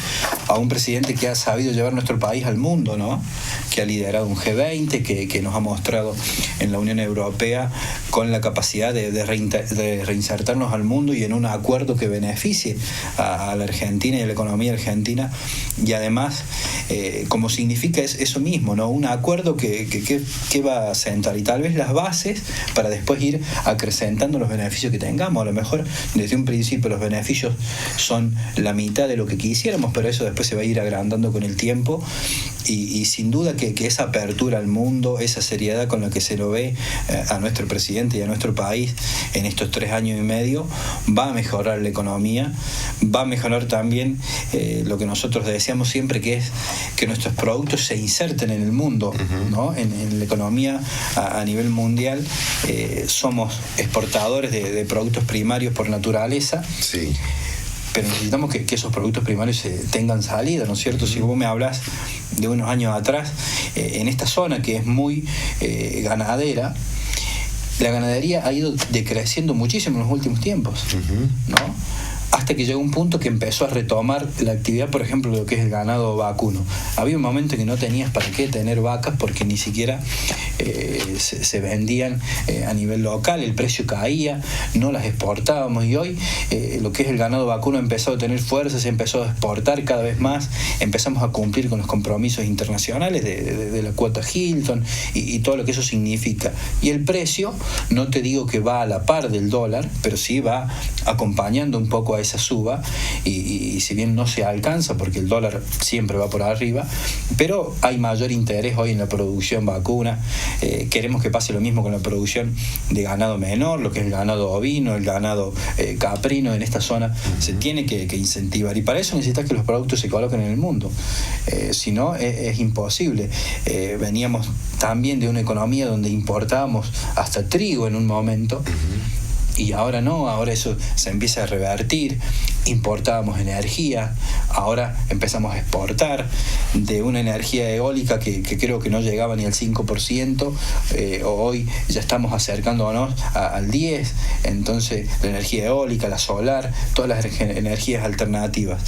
a un presidente que ha sabido llevar nuestro país al mundo, ¿no?, que ha liderado un G20, que nos ha mostrado en la Unión Europea con la capacidad de reinsertarnos al mundo y en un acuerdo que beneficie a la Argentina y a la economía argentina, y además como significa eso mismo, ¿no?, un acuerdo que va a sentar y tal vez las bases para después ir acrecentando los beneficios que tengamos. A lo mejor desde un principio los beneficios son la mitad de lo que quisiéramos, pero eso después se va a ir agrandando con el tiempo, y sin duda que esa apertura al mundo, esa seriedad con la que se lo ve a nuestro presidente y a nuestro país en estos 3 años y medio, va a mejorar la economía, va a mejorar también lo que nosotros deseamos siempre, que es que nuestros productos se inserten en el mundo, ¿no?, en la economía a nivel mundial. Somos exportadores de productos primarios por naturaleza. Sí. Pero necesitamos que esos productos primarios tengan salida, ¿no es cierto? Si vos me hablas de unos años atrás, en esta zona que es muy ganadera, la ganadería ha ido decreciendo muchísimo en los últimos tiempos, ¿no? hasta que llegó un punto que empezó a retomar la actividad, por ejemplo, lo que es el ganado vacuno. Había un momento que no tenías para qué tener vacas porque ni siquiera se vendían a nivel local, el precio caía, no las exportábamos, y hoy lo que es el ganado vacuno empezó a tener fuerza, se empezó a exportar cada vez más, empezamos a cumplir con los compromisos internacionales de la cuota Hilton y todo lo que eso significa. Y el precio, no te digo que va a la par del dólar, pero sí va acompañando un poco a esa suba, y si bien no se alcanza porque el dólar siempre va por arriba, pero hay mayor interés hoy en la producción vacuna. Queremos que pase lo mismo con la producción de ganado menor, lo que es el ganado ovino, el ganado caprino en esta zona. Se tiene que incentivar, y para eso necesitas que los productos se coloquen en el mundo, si no es imposible. Veníamos también de una economía donde importábamos hasta trigo en un momento, y ahora no, ahora eso se empieza a revertir. Importábamos energía, ahora empezamos a exportar de una energía eólica que creo que no llegaba ni al 5%, hoy ya estamos acercándonos al 10%, entonces la energía eólica, la solar, todas las energías alternativas.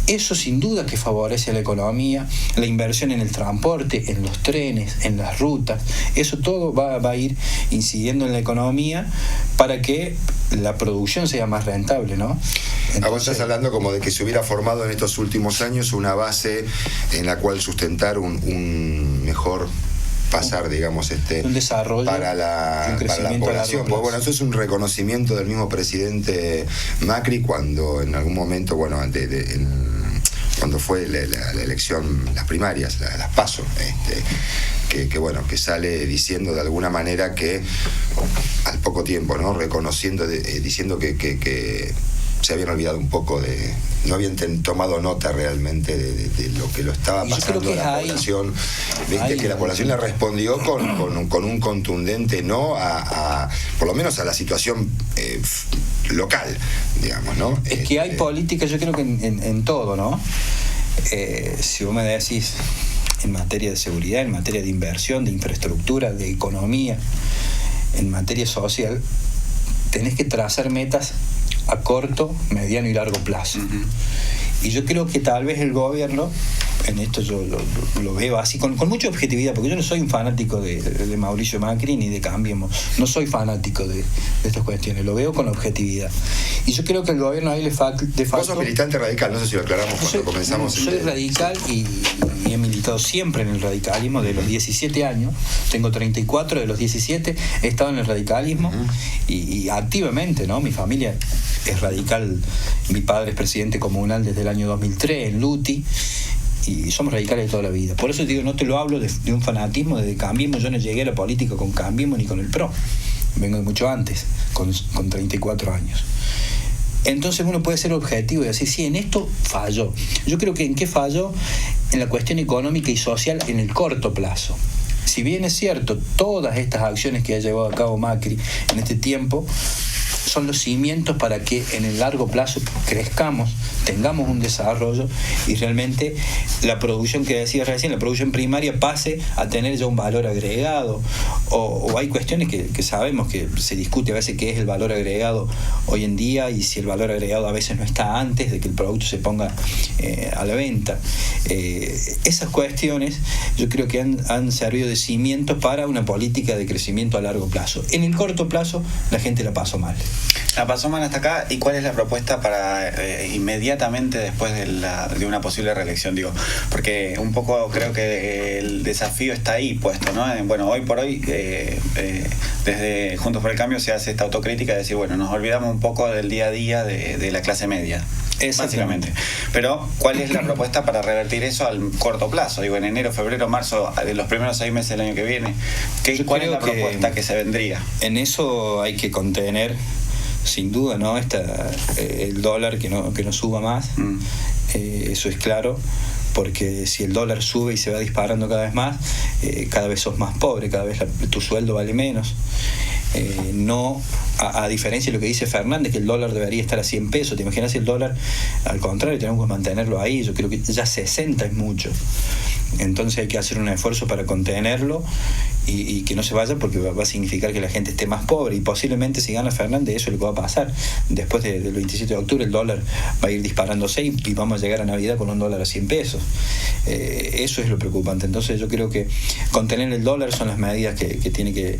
Eso sin duda que favorece a la economía, la inversión en el transporte, en los trenes, en las rutas, eso todo va a ir incidiendo en la economía para que la producción sea más rentable, ¿no? Entonces, vos estás hablando como de que se hubiera formado en estos últimos años una base en la cual sustentar un mejor pasar, digamos, un desarrollo para la población. Pues bueno, eso es un reconocimiento del mismo presidente Macri cuando en algún momento, bueno, cuando fue la elección, las primarias, las PASO, que bueno, que sale diciendo de alguna manera que al poco tiempo, ¿no? Reconociendo, diciendo que se habían olvidado un poco no habían tomado nota realmente de lo que lo estaba pasando a la población, que la población le respondió con un contundente no por lo menos a la situación local, digamos, ¿no? Es que hay política, yo creo que en todo, ¿no? Si vos me decís en materia de seguridad, en materia de inversión, de infraestructura, de economía, en materia social, tenés que trazar metas a corto, mediano y largo plazo. Y yo creo que tal vez el gobierno, en esto yo lo veo así, con mucha objetividad, porque yo no soy un fanático de Mauricio Macri ni de Cambiemos, no soy fanático de estas cuestiones, lo veo con objetividad. Y yo creo que el gobierno ahí le falta... Vos sos militante radical, no sé si lo aclaramos cuando comenzamos. Soy radical y he militado siempre en el radicalismo de los 17 años, tengo 34, de los 17 he estado en el radicalismo y activamente, ¿no? Mi familia es radical, mi padre es presidente comunal desde el año 2003 en Luti, y somos radicales de toda la vida. Por eso digo, no te lo hablo de un fanatismo, de Cambiemos. Yo no llegué a la política con Cambiemos ni con el PRO, vengo de mucho antes, con 34 años. Entonces uno puede ser objetivo y decir, sí, en esto falló. Yo creo que en qué falló, en la cuestión económica y social en el corto plazo. Si bien es cierto, todas estas acciones que ha llevado a cabo Macri en este tiempo son los cimientos para que en el largo plazo crezcamos, tengamos un desarrollo y realmente la producción que decías recién, la producción primaria pase a tener ya un valor agregado, o hay cuestiones que sabemos que se discute a veces qué es el valor agregado hoy en día y si el valor agregado a veces no está antes de que el producto se ponga a la venta. Esas cuestiones yo creo que han servido de cimientos para una política de crecimiento a largo plazo. En el corto plazo la gente la pasó mal. La pasó mal hasta acá. ¿Y cuál es la propuesta para inmediatamente después de una posible reelección? Digo, porque un poco creo que el desafío está ahí puesto, ¿no? Bueno, hoy por hoy desde Juntos por el Cambio se hace esta autocrítica de decir, bueno, nos olvidamos un poco del día a día de la clase media. Básicamente. Pero, ¿cuál es la propuesta para revertir eso al corto plazo? Digo, en enero, febrero, marzo, de los primeros 6 meses del año que viene. ¿Cuál es la propuesta que se vendría? En eso hay que contener, sin duda, ¿no? El dólar que no suba más. Eso es claro. Porque si el dólar sube y se va disparando cada vez más, cada vez sos más pobre, cada vez tu sueldo vale menos. No, a diferencia de lo que dice Fernández, que el dólar debería estar a 100 pesos. ¿Te imaginas si el dólar, al contrario, tenemos que mantenerlo ahí? Yo creo que ya 60 es mucho. Entonces hay que hacer un esfuerzo para contenerlo y que no se vaya, porque va a significar que la gente esté más pobre, y posiblemente si gana Fernández eso es lo que va a pasar. Después del 27 de octubre el dólar va a ir disparándose y vamos a llegar a Navidad con $1 a 100 pesos. Eso es lo preocupante. Entonces yo creo que contener el dólar son las medidas que tiene que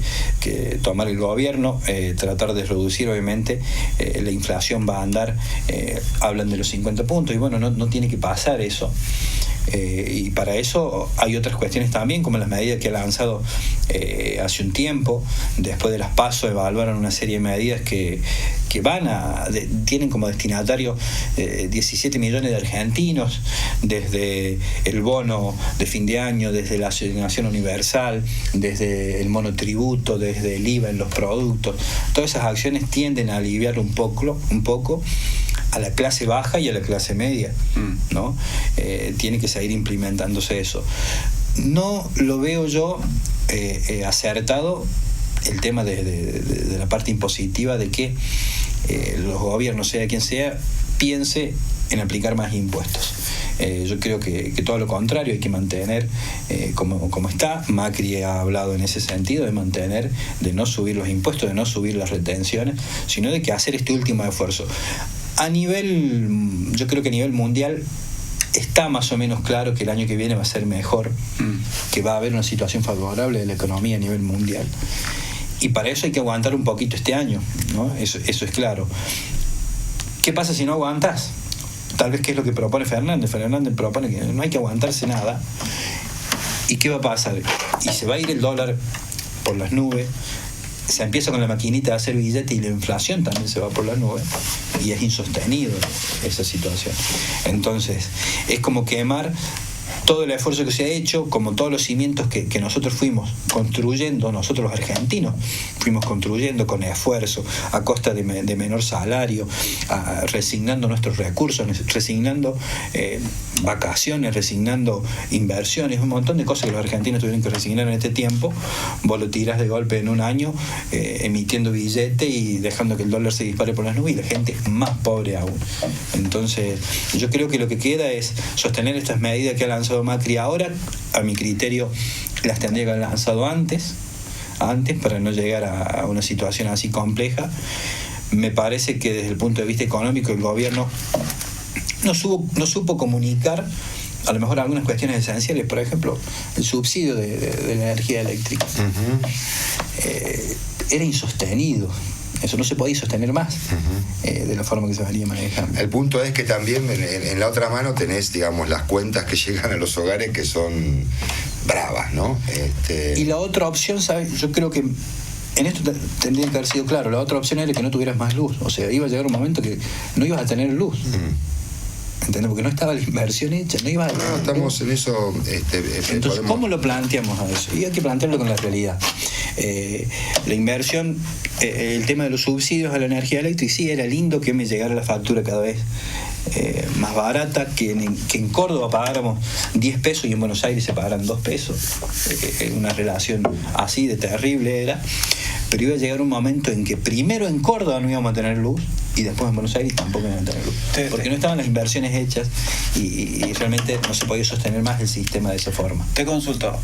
tomar el gobierno, tratar de reducir obviamente la inflación va a andar, hablan de los 50 puntos y bueno, no tiene que pasar eso. Y para eso hay otras cuestiones también, como las medidas que ha lanzado hace un tiempo. Después de las PASO evaluaron una serie de medidas que tienen como destinatario 17 millones de argentinos, desde el bono de fin de año, desde la asignación universal, desde el monotributo, desde el IVA en los productos. Todas esas acciones tienden a aliviar un poco a la clase baja y a la clase media, ¿no? Tiene que seguir implementándose eso. No lo veo yo acertado el tema de la parte impositiva, de que los gobiernos, sea quien sea, piense en aplicar más impuestos. Yo creo que todo lo contrario, hay que mantener como está. Macri ha hablado en ese sentido, de no subir los impuestos, de no subir las retenciones, sino de que hacer este último esfuerzo. Yo creo que a nivel mundial está más o menos claro que el año que viene va a ser mejor, que va a haber una situación favorable de la economía a nivel mundial. Y para eso hay que aguantar un poquito este año, ¿no? Eso es claro. ¿Qué pasa si no aguantas? Tal vez qué es lo que propone Fernández. Fernández propone que no hay que aguantarse nada. ¿Y qué va a pasar? Y se va a ir el dólar por las nubes. Se empieza con la maquinita de hacer billete y la inflación también se va por las nubes y es insostenido esa situación. Entonces es como quemar todo el esfuerzo que se ha hecho, como todos los cimientos que nosotros fuimos construyendo, nosotros los argentinos fuimos construyendo con esfuerzo, a costa de menor salario, resignando nuestros recursos, resignando vacaciones, resignando inversiones, un montón de cosas que los argentinos tuvieron que resignar en este tiempo. Vos lo tirás de golpe en un año, emitiendo billete y dejando que el dólar se dispare por las nubes y la gente más pobre aún. Entonces yo creo que lo que queda es sostener estas medidas que ha lanzado Macri ahora. A mi criterio las tendría que haber lanzado antes para no llegar a una situación así compleja. Me parece que desde el punto de vista económico el gobierno no supo comunicar a lo mejor algunas cuestiones esenciales, por ejemplo el subsidio de la energía eléctrica. Era insostenido. Eso no se podía sostener más de la forma que se venía manejando. El punto es que también en la otra mano tenés, digamos, las cuentas que llegan a los hogares que son bravas, ¿no? Y la otra opción, ¿sabes? Yo creo que en esto tendría que haber sido claro. La otra opción era que no tuvieras más luz. O sea, iba a llegar un momento que no ibas a tener luz. ¿Entendés? Porque no estaba la inversión hecha, no iba a... No, estamos en eso... Entonces, ¿cómo lo planteamos a eso? Y hay que plantearlo con la realidad. La inversión, el tema de los subsidios a la energía eléctrica, sí, era lindo que me llegara la factura cada vez más barata, que en Córdoba pagáramos 10 pesos y en Buenos Aires se pagaran 2 pesos. Una relación así de terrible era. Pero iba a llegar un momento en que primero en Córdoba no íbamos a tener luz y después en Buenos Aires tampoco íbamos a tener luz. Porque no estaban las inversiones hechas y realmente no se podía sostener más el sistema de esa forma. Te consulto,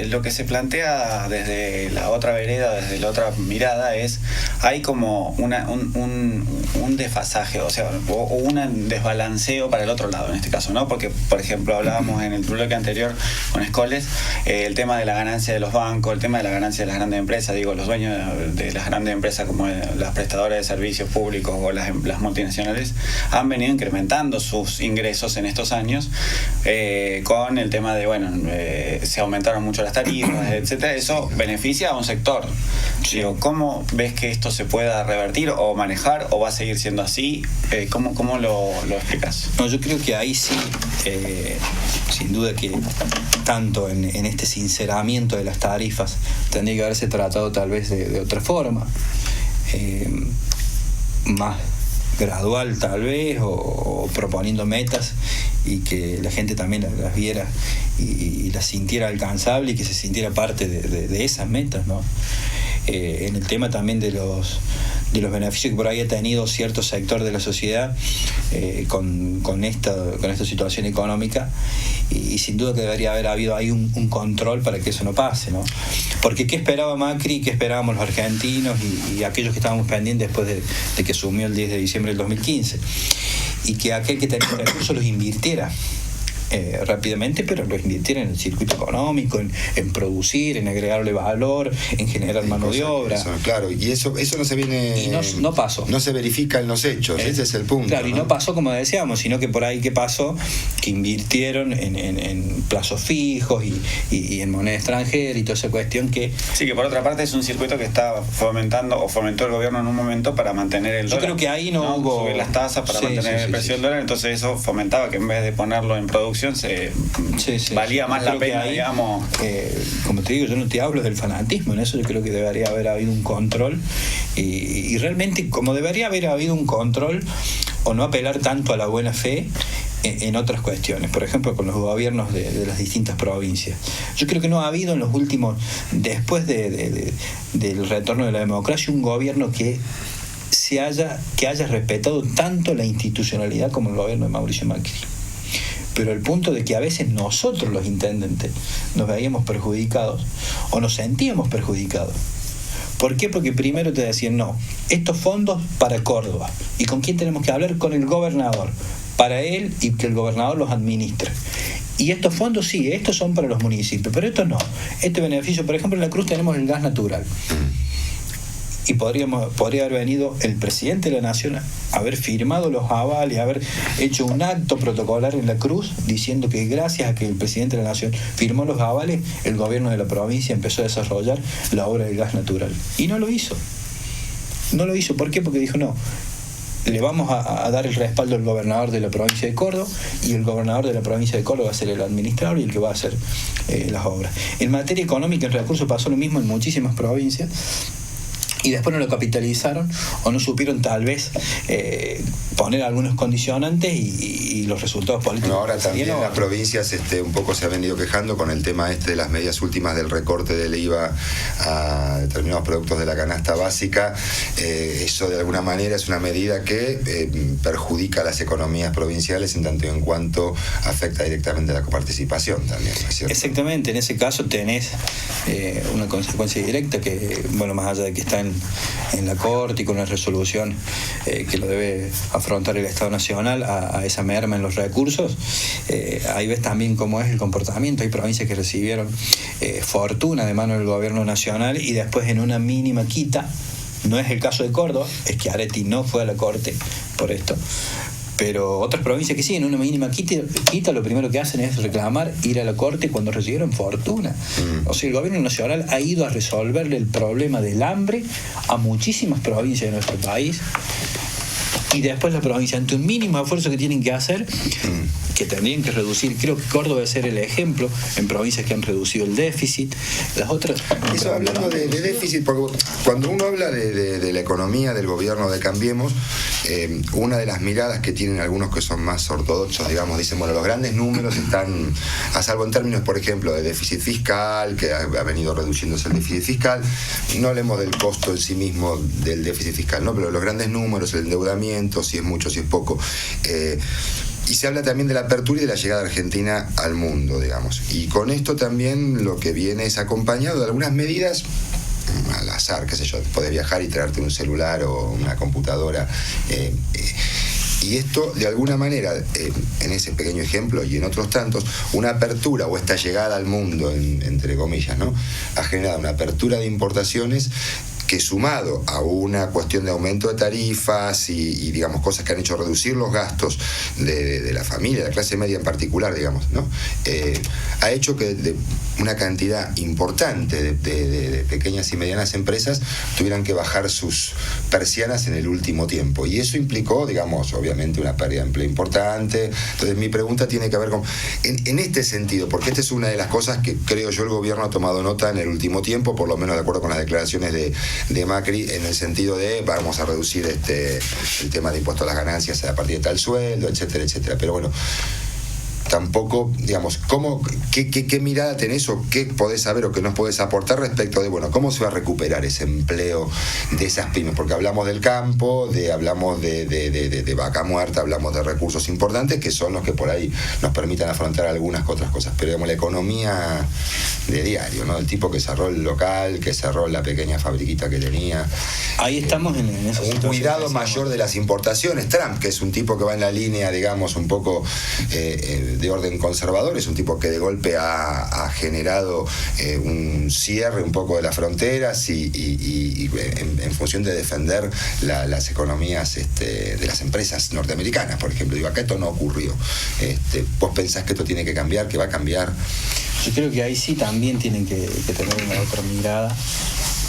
lo que se plantea desde la otra vereda, desde la otra mirada es, hay como un desfasaje, o sea, o un desbalanceo para el otro lado en este caso, ¿no? Porque, por ejemplo, hablábamos en el bloque anterior con Escoles, el tema de la ganancia de los bancos, el tema de la ganancia de las grandes empresas, los dueños de las grandes empresas como las prestadoras de servicios públicos o las multinacionales han venido incrementando sus ingresos en estos años con el tema de, se aumentaron mucho las tarifas, etcétera. Eso beneficia a un sector. Digo, ¿cómo ves que esto se pueda revertir o manejar o va a seguir siendo así? ¿Cómo lo explicas? No, yo creo que ahí sí, sin duda que tanto en este sinceramiento de las tarifas tendría que haberse tratado tal vez de otra forma, más gradual tal vez, o proponiendo metas y que la gente también las viera y las sintiera alcanzable y que se sintiera parte de esas metas, ¿no? En el tema también de los beneficios que por ahí ha tenido cierto sector de la sociedad con esta situación económica, y sin duda que debería haber habido ahí un control para que eso no pase, ¿no? Porque ¿qué esperaba Macri? ¿Qué esperábamos los argentinos y aquellos que estábamos pendientes después de que asumió el 10 de diciembre del 2015? Y que aquel que tenía recursos los invirtiera rápidamente, pero los invirtiera en el circuito económico, en producir, en agregarle valor, en generar mano de obra. Eso, claro, y eso no se viene... Y no pasó. No se verifica en los hechos, ese es el punto. Claro, ¿no? Y no pasó como decíamos, sino que por ahí ¿qué pasó? Que invirtieron en plazos fijos y en moneda extranjera y toda esa cuestión que... Sí, que por otra parte es un circuito que está fomentó el gobierno en un momento para mantener el dólar. Yo creo que ahí no hubo... Subir las tasas para mantener el precio del dólar, entonces eso fomentaba que en vez de ponerlo en producción valía más la pena, ahí, digamos. Como te digo, yo no te hablo del fanatismo, en eso yo creo que debería haber habido un control y realmente como debería haber habido un control o no apelar tanto a la buena fe en otras cuestiones, por ejemplo con los gobiernos de las distintas provincias. Yo creo que no ha habido en los últimos, después del retorno de la democracia, un gobierno que haya respetado tanto la institucionalidad como el gobierno de Mauricio Macri. Pero el punto de que a veces nosotros los intendentes nos veíamos perjudicados o nos sentíamos perjudicados. ¿Por qué? Porque primero te decían, no, estos fondos para Córdoba. ¿Y con quién tenemos que hablar? Con el gobernador. Para él y que el gobernador los administre. Y estos fondos sí, estos son para los municipios, pero estos no. Este beneficio, por ejemplo, en La Cruz tenemos el gas natural. Y podría haber venido el presidente de la Nación, haber firmado los avales, haber hecho un acto protocolar en La Cruz diciendo que gracias a que el presidente de la Nación firmó los avales, el gobierno de la provincia empezó a desarrollar la obra del gas natural. Y no lo hizo. No lo hizo. ¿Por qué? Porque dijo, no, le vamos a dar el respaldo al gobernador de la provincia de Córdoba, y el gobernador de la provincia de Córdoba va a ser el administrador y el que va a hacer las obras. En materia económica, en recursos pasó lo mismo en muchísimas provincias. Y después no lo capitalizaron o no supieron tal vez poner algunos condicionantes y los resultados políticos. Bueno, ahora también las provincias un poco se han venido quejando con el tema de las medidas últimas del recorte del IVA a determinados productos de la canasta básica. Eso de alguna manera es una medida que perjudica a las economías provinciales en tanto y en cuanto afecta directamente a la coparticipación también, ¿no es cierto? Exactamente, en ese caso tenés una consecuencia directa que, bueno, más allá de que está en la Corte y con una resolución que lo debe afrontar el Estado Nacional a esa merma en los recursos, ahí ves también cómo es el comportamiento. Hay provincias que recibieron fortuna de mano del gobierno nacional y después en una mínima quita. No es el caso de Córdoba, es que Areti no fue a la Corte por esto. Pero otras provincias que sí, en una mínima quita, lo primero que hacen es reclamar, ir a la Corte cuando recibieron fortuna. O sea, el gobierno nacional ha ido a resolverle el problema del hambre a muchísimas provincias de nuestro país. Y después la provincia, ante un mínimo esfuerzo que tienen que hacer, que tendrían que reducir, creo que Córdoba debe ser el ejemplo, en provincias que han reducido el déficit, las otras... Eso hablando de déficit, porque cuando uno habla de la economía del gobierno de Cambiemos, una de las miradas que tienen algunos que son más ortodoxos, digamos, dicen, bueno, los grandes números están, a salvo en términos, por ejemplo, de déficit fiscal, que ha venido reduciéndose el déficit fiscal, no hablemos del costo en sí mismo del déficit fiscal, ¿no? Pero los grandes números, el endeudamiento, si es mucho, si es poco. Y se habla también de la apertura y de la llegada de Argentina al mundo, digamos. Y con esto también lo que viene es acompañado de algunas medidas al azar, qué sé yo, podés viajar y traerte un celular o una computadora. Y esto, de alguna manera, en ese pequeño ejemplo y en otros tantos, una apertura o esta llegada al mundo, entre comillas, ¿no?, ha generado una apertura de importaciones que, sumado a una cuestión de aumento de tarifas y digamos, cosas que han hecho reducir los gastos de la familia, de la clase media en particular, digamos, ¿no?, ha hecho que una cantidad importante de pequeñas y medianas empresas tuvieran que bajar sus persianas en el último tiempo. Y eso implicó, digamos, obviamente una pérdida de empleo importante. Entonces mi pregunta tiene que ver con, en este sentido, porque esta es una de las cosas que creo yo el gobierno ha tomado nota en el último tiempo, por lo menos de acuerdo con las declaraciones de Macri, en el sentido de vamos a reducir el tema de impuesto a las ganancias a partir de tal sueldo, etcétera, etcétera. Pero bueno, tampoco, digamos, qué mirada tenés o qué podés saber o qué nos podés aportar respecto de, bueno, cómo se va a recuperar ese empleo de esas pymes, porque hablamos del campo, hablamos de vaca muerta, hablamos de recursos importantes que son los que por ahí nos permitan afrontar algunas otras cosas, pero digamos la economía de diario, ¿no? El tipo que cerró el local, que cerró la pequeña fabriquita que tenía. Ahí estamos en esa un cuidado mayor de las importaciones. Trump, que es un tipo que va en la línea, digamos, un poco de orden conservador, es un tipo que de golpe ha generado un cierre un poco de las fronteras y en función de defender las economías de las empresas norteamericanas, por ejemplo. Digo, acá esto no ocurrió. ¿Vos pensás que esto tiene que cambiar, que va a cambiar? Yo creo que ahí sí también tienen que tener una otra mirada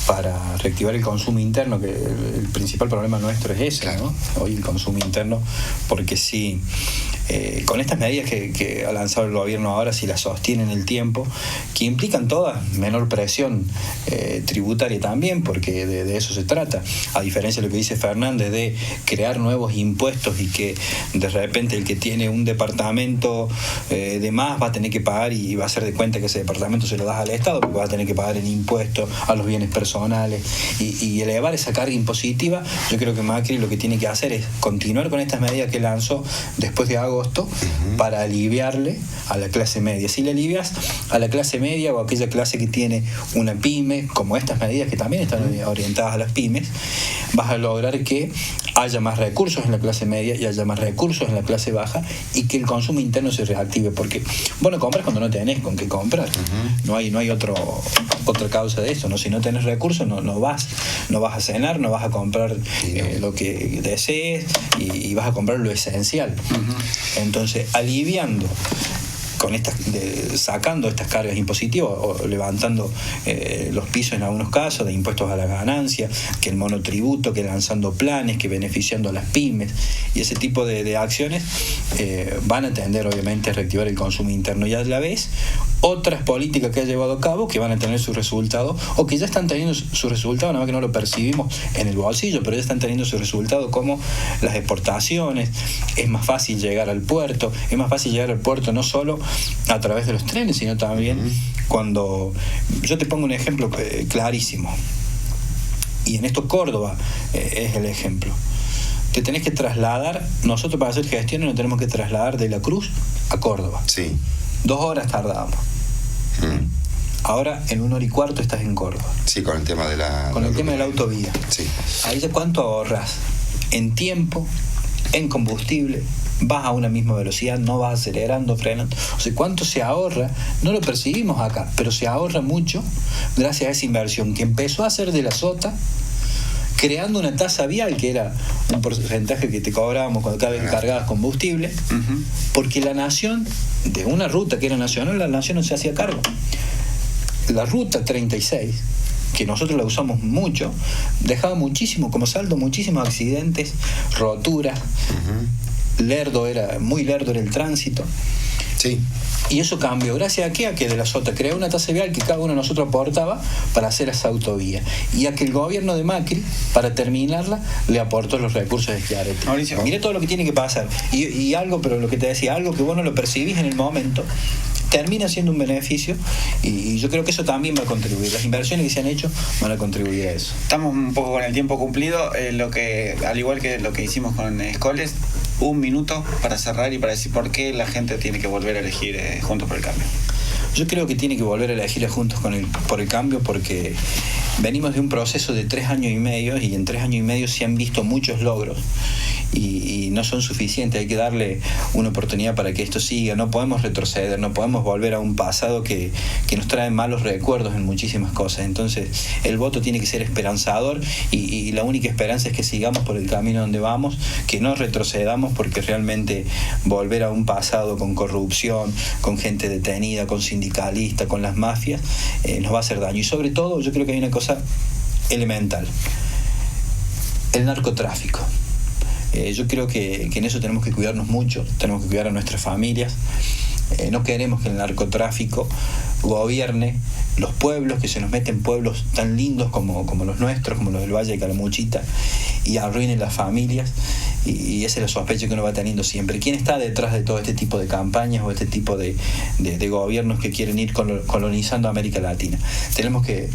para reactivar el consumo interno, que el principal problema nuestro es ese, claro, ¿no? Hoy el consumo interno, porque sí, con estas medidas que ha lanzado el gobierno ahora, si las sostienen el tiempo, que implican toda menor presión tributaria también, porque de eso se trata, a diferencia de lo que dice Fernández, de crear nuevos impuestos y que de repente el que tiene un departamento de más va a tener que pagar y va a hacer de cuenta que ese departamento se lo das al Estado, porque va a tener que pagar en impuestos a los bienes personales y elevar esa carga impositiva. Yo creo que Macri lo que tiene que hacer es continuar con estas medidas que lanzó después de agosto para aliviarle a la clase media. Si le alivias a la clase media o a aquella clase que tiene una pyme, como estas medidas que también están orientadas a las pymes, vas a lograr que haya más recursos en la clase media y haya más recursos en la clase baja y que el consumo interno se reactive, porque vos no compras cuando no tenés con qué comprar. No hay otra causa de eso, ¿no? Si no tenés recursos no vas a cenar, no vas a comprar lo que desees y vas a comprar lo esencial. Entonces, aliviando con sacando estas cargas impositivas o levantando los pisos en algunos casos de impuestos a la ganancia, que el monotributo, que lanzando planes, que beneficiando a las pymes y ese tipo de acciones van a tender obviamente a reactivar el consumo interno y a la vez otras políticas que ha llevado a cabo que van a tener su resultado o que ya están teniendo su resultado, nada más que no lo percibimos en el bolsillo, pero ya están teniendo su resultado, como las exportaciones. Es más fácil llegar al puerto, no solo a través de los trenes, sino también cuando... Yo te pongo un ejemplo clarísimo, y en esto Córdoba es el ejemplo. Te tenés que trasladar, nosotros para hacer gestiones nos tenemos que trasladar de La Cruz a Córdoba. Sí. 2 horas tardábamos. Ahora en 1 hora y cuarto estás en Córdoba. Sí, con el tema de la... Con el tema de la autovía. Sí. Ahí ya cuánto ahorras en tiempo, en combustible, vas a una misma velocidad, no vas acelerando, frenando. O sea, cuánto se ahorra, no lo percibimos acá, pero se ahorra mucho gracias a esa inversión que empezó a hacer de la SOTA, creando una tasa vial que era un porcentaje que te cobrábamos cuando cada vez que cargabas combustible, porque la nación, de una ruta que era nacional, la nación no se hacía cargo. La ruta 36, que nosotros la usamos mucho, dejaba muchísimo, como saldo, muchísimos accidentes, roturas, muy lerdo era el tránsito. Sí. Y eso cambió. ¿Gracias a qué? A que de la SOTA creó una tasa vial que cada uno de nosotros aportaba para hacer esa autovía. Y a que el gobierno de Macri, para terminarla, le aportó los recursos de Schiaretti. Mauricio, mire todo lo que tiene que pasar. Y algo, pero lo que te decía, algo que vos no lo percibís en el momento, termina siendo un beneficio y yo creo que eso también va a contribuir. Las inversiones que se han hecho van a contribuir a eso. Estamos un poco con el tiempo cumplido, al igual que lo que hicimos con Escoles, 1 minuto para cerrar y para decir por qué la gente tiene que volver a elegir Juntos por el Cambio. Yo creo que tiene que volver a elegir a Juntos por el Cambio porque venimos de un proceso de 3 años y medio y en 3 años y medio se han visto muchos logros y no son suficientes. Hay que darle una oportunidad para que esto siga. No podemos retroceder, no podemos volver a un pasado que nos trae malos recuerdos en muchísimas cosas. Entonces el voto tiene que ser esperanzador y la única esperanza es que sigamos por el camino donde vamos, que no retrocedamos, porque realmente volver a un pasado con corrupción, con gente detenida, con sindicalistas, con las mafias, nos va a hacer daño. Y sobre todo yo creo que hay una cosa elemental: el narcotráfico. Yo creo que en eso tenemos que cuidarnos mucho, tenemos que cuidar a nuestras familias. No queremos que el narcotráfico gobierne los pueblos, que se nos meten pueblos tan lindos como los nuestros, como los del Valle de Calamuchita, y arruinen las familias. y esa es la sospecha que uno va teniendo siempre. ¿Quién está detrás de todo este tipo de campañas o este tipo de gobiernos que quieren ir colonizando América Latina? Tenemos que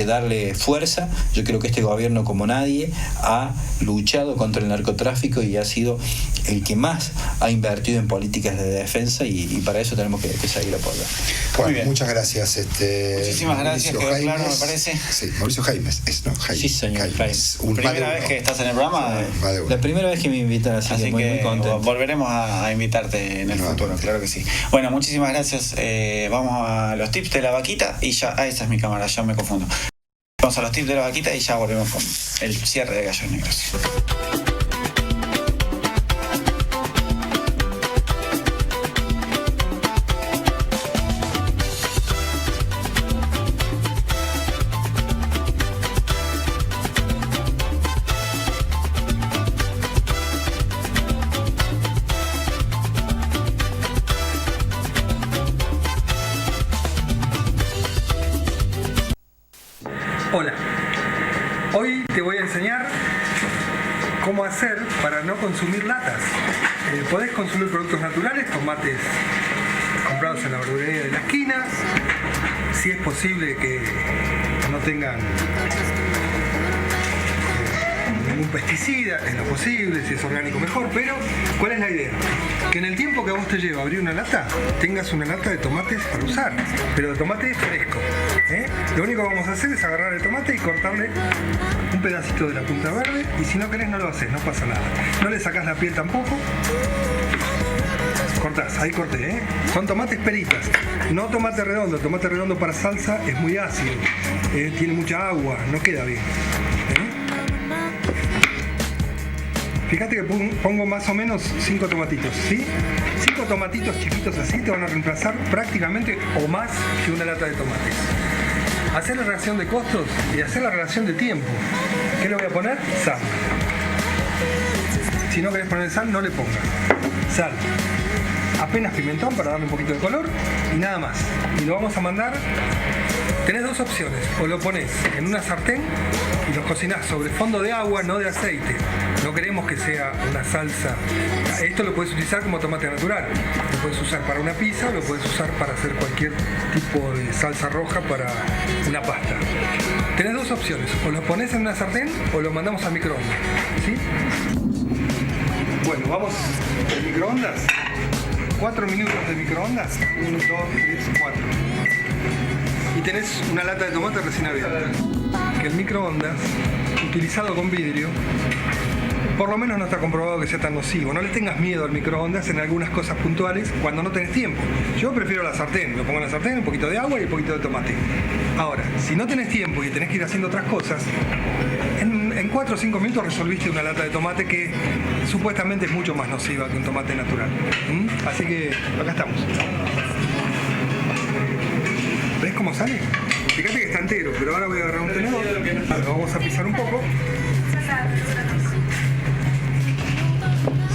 darle fuerza. Yo creo que este gobierno, como nadie, ha luchado contra el narcotráfico y ha sido el que más ha invertido en políticas de defensa, y para eso tenemos que seguir apoyando. Bueno, muchas gracias. Muchísimas gracias, quedó claro, me parece. Sí, Mauricio Jaimes, ¿no? Sí, señor. Jaimes. ¿Primera vez que estás en el programa? La primera vez que me invitan, así que muy contento. Volveremos a invitarte en el futuro, claro que sí. Bueno, muchísimas gracias. Vamos a los tips de la vaquita y ya... esa es mi cámara, ya me confundo. Vamos a los tips de la vaquita y ya volvemos con el cierre de Gallos Negros. Hola, hoy te voy a enseñar cómo hacer para no consumir latas. Podés consumir productos naturales, tomates comprados en la verdulería de la esquina, si es posible que no tengan ningún pesticida, es lo posible, si es orgánico mejor, pero ¿cuál es la idea? Que en el tiempo que a vos te lleva abrir una lata, tengas una lata de tomates para usar, pero de tomate fresco. Lo único que vamos a hacer es agarrar el tomate y cortarle un pedacito de la punta verde, y si no querés no lo haces, no pasa nada. No le sacás la piel tampoco. Cortás, ahí corté, Son tomates peritas, no tomate redondo. El tomate redondo para salsa es muy ácido, tiene mucha agua, no queda bien. Fíjate que pongo más o menos 5 tomatitos, ¿sí? 5 tomatitos chiquitos así te van a reemplazar prácticamente o más que una lata de tomates. Hacer la relación de costos y hacer la relación de tiempo. ¿Qué le voy a poner? Sal. Si no querés poner sal, no le pongas. Sal. Apenas pimentón para darle un poquito de color y nada más. Y lo vamos a mandar. Tenés dos opciones. O lo pones en una sartén y lo cocinás sobre fondo de agua, no de aceite. No queremos que sea una salsa. Esto lo puedes utilizar como tomate natural. Lo puedes usar para una pizza, lo puedes usar para hacer cualquier tipo de salsa roja para una pasta. Tenés dos opciones. O lo pones en una sartén o lo mandamos al microondas. ¿Sí? Bueno, vamos al microondas. 4 minutos de microondas. 1, 2, 3, 4. Y tenés una lata de tomate recién abierta. Que el microondas, utilizado con vidrio, por lo menos no está comprobado que sea tan nocivo. No le tengas miedo al microondas en algunas cosas puntuales cuando no tenés tiempo. Yo prefiero la sartén. Lo pongo en la sartén, un poquito de agua y un poquito de tomate. Ahora, si no tenés tiempo y tenés que ir haciendo otras cosas, en 4 o 5 minutos resolviste una lata de tomate que supuestamente es mucho más nociva que un tomate natural. Así que acá estamos. ¿Ves cómo sale? Fíjate que está entero, pero ahora voy a agarrar un tenedor. Lo vamos a pisar un poco.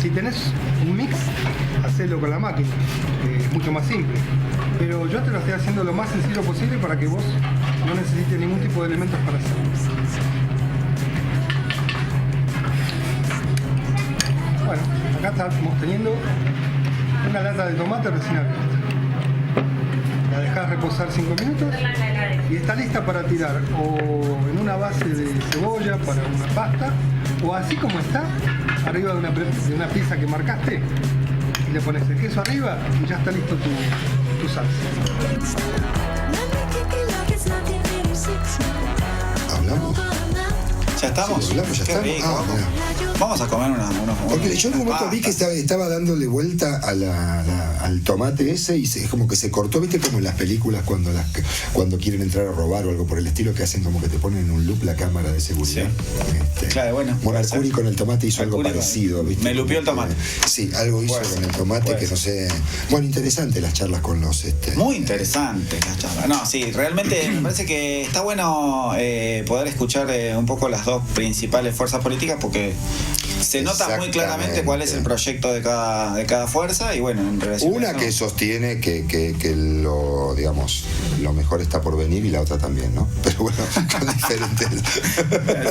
Si tenés un mix, hacelo con la máquina. Es mucho más simple. Pero yo te lo estoy haciendo lo más sencillo posible para que vos no necesites ningún tipo de elementos para hacerlo. Bueno, acá estamos teniendo una lata de tomate recién abierta. La dejás reposar 5 minutos y está lista para tirar o en una base de cebolla para una pasta, o así como está, arriba de una pizza que marcaste, y le pones el queso arriba y ya está listo tu salsa. ¿Hablamos? ¿Ya estamos? Sí, hablamos, ya Qué estamos. rico. Vamos a comer unos porque yo en un momento vi que estaba dándole vuelta al tomate ese y es como que se cortó, viste, como en las películas cuando quieren entrar a robar o algo por el estilo, que hacen como que te ponen en un loop la cámara de seguridad. Sí. Claro, bueno. Mercury con el tomate hizo algo parecido, ¿viste? Me lupió el tomate. Sí, algo hizo con el tomate que no sé. Bueno, interesante las charlas con los. Muy interesantes las charlas. No, sí, realmente me parece que está bueno poder escuchar un poco las dos principales fuerzas políticas, porque se nota muy claramente cuál es el proyecto de cada fuerza y bueno, en relación una que sostiene que lo, digamos, lo mejor está por venir y la otra también, ¿no? Pero bueno, con diferentes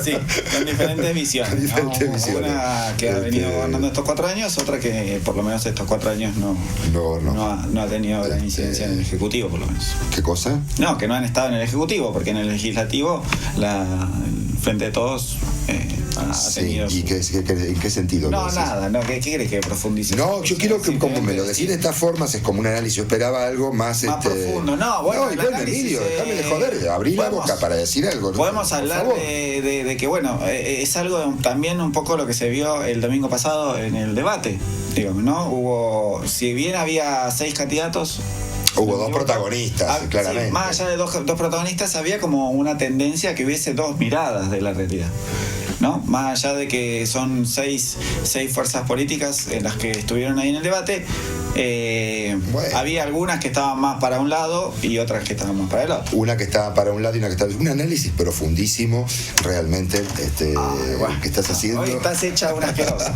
sí, con diferentes visiones. Con diferentes visiones. Una que ha venido gobernando estos 4 años, otra que por lo menos estos 4 años no ha tenido gran incidencia en el Ejecutivo, por lo menos. ¿Qué cosa? No, que no han estado en el Ejecutivo, porque en el Legislativo el Frente de Todos ha tenido... ¿Y en qué sentido? No, nada, no, ¿qué querés que profundice? No, yo quiero que, como me lo decís de esta forma, es como un análisis. Yo esperaba algo más profundo. No, bueno, Emilio, déjame de joder, abrí la boca para decir algo. Podemos hablar de que, bueno, es algo también un poco lo que se vio el domingo pasado en el debate, digamos, ¿no? Si bien había 6 candidatos, hubo 2 protagonistas, claramente. Sí, más allá de dos protagonistas, había como una tendencia a que hubiese 2 miradas de la realidad, ¿no? Más allá de que son 6 fuerzas políticas en las que estuvieron ahí en el debate, había algunas que estaban más para un lado y otras que estaban más para el otro. Una que estaba para un lado y una que estaba... Un análisis profundísimo, realmente, que estás haciendo. Hoy estás hecha una asquerosa.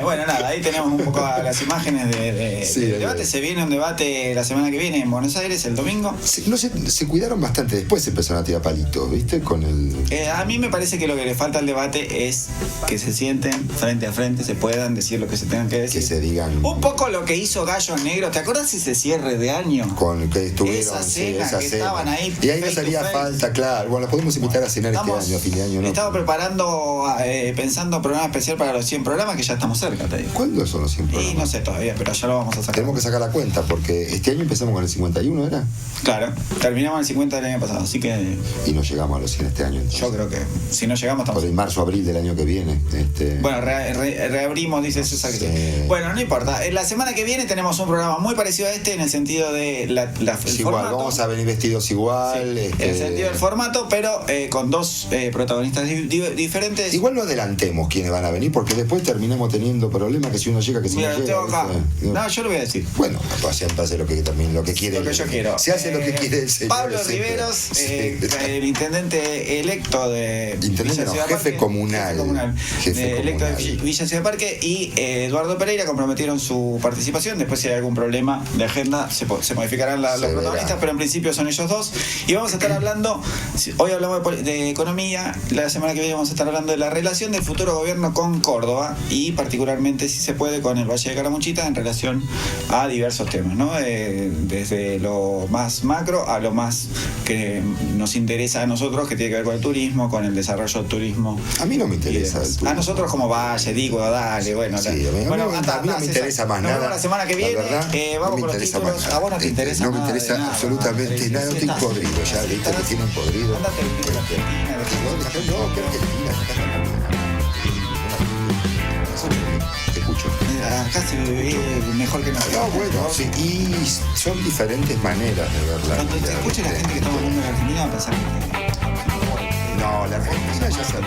Bueno, nada, ahí tenemos un poco las imágenes del debate. Se viene un debate la semana que viene en Buenos Aires, el domingo. Se cuidaron bastante, después empezaron a tirar palitos, ¿viste? Con el... a mí me parece que lo que le falta al debate es que se sienten frente a frente, se puedan decir lo que se tengan que decir. Que se digan... Un poco lo que hizo Gallos Negros. ¿Te acuerdas ese cierre de año? Con que estuvieron, esa cena que estaban ahí. Y ahí no salía falta, claro. Bueno, podemos invitar a cenar este año, a fin de año, ¿no? Estamos preparando, pensando programa especial para los 100 programas, que ya estamos cerca, te digo. ¿Cuándo son los 100 programas? Y no sé todavía, pero ya lo vamos a sacar. Tenemos que sacar la cuenta, porque este año empezamos con el 51, ¿era? Claro, terminamos el 50 del año pasado, así que... Y no llegamos a los 100 este año, entonces. Yo creo que si no llegamos estamos... Por el marzo, abril del año que viene. Bueno, reabrimos, dice César. Sí. Bueno, no importa. La semana que viene tenemos un programa muy parecido a este en el sentido de el igual, formato. vamos a venir vestidos igual. Sí, en el sentido del formato, pero con 2 protagonistas diferentes. Igual no adelantemos quiénes van a venir, porque después terminamos teniendo problemas que si uno llega, que si Mira, no llega. No, yo lo voy a decir. Bueno, siempre hace lo que quiere. Lo que yo quiero. Se hace lo que quiere el señor. Pablo Riveros, el intendente electo de Intendente, Villa Ciudad jefe Parque, comunal. Electo de Villa Ciudad Parque, y Eduardo Pereira comprometieron su participación. Después, si hay algún problema de agenda, se modificarán los protagonistas, pero en principio son ellos 2. Y vamos a estar hablando, hoy hablamos de economía, la semana que viene vamos a estar hablando de la relación del futuro gobierno con Córdoba y particularmente, si se puede, con el Valle de Calamuchita en relación a diversos temas, ¿no? Desde lo más macro a lo más que nos interesa a nosotros, que tiene que ver con el turismo, con el desarrollo del turismo. A mí no me interesa el turismo. A nosotros como Valle, digo, dale, bueno. Sí, a mí no me interesa más nada. La semana que viene, vamos con los títulos. A vos no te interesa nada. No me interesa absolutamente nada. No estoy podrido ya, viste que tienen podrido. Andate el título de Argentina. No, que Argentina. Te escucho. Acá se ve mejor que nosotros. No, bueno, sí, y son diferentes maneras de verla. Cuando se escuche la gente que está hablando de Argentina va a pensar que... No, la Argentina ya sabe.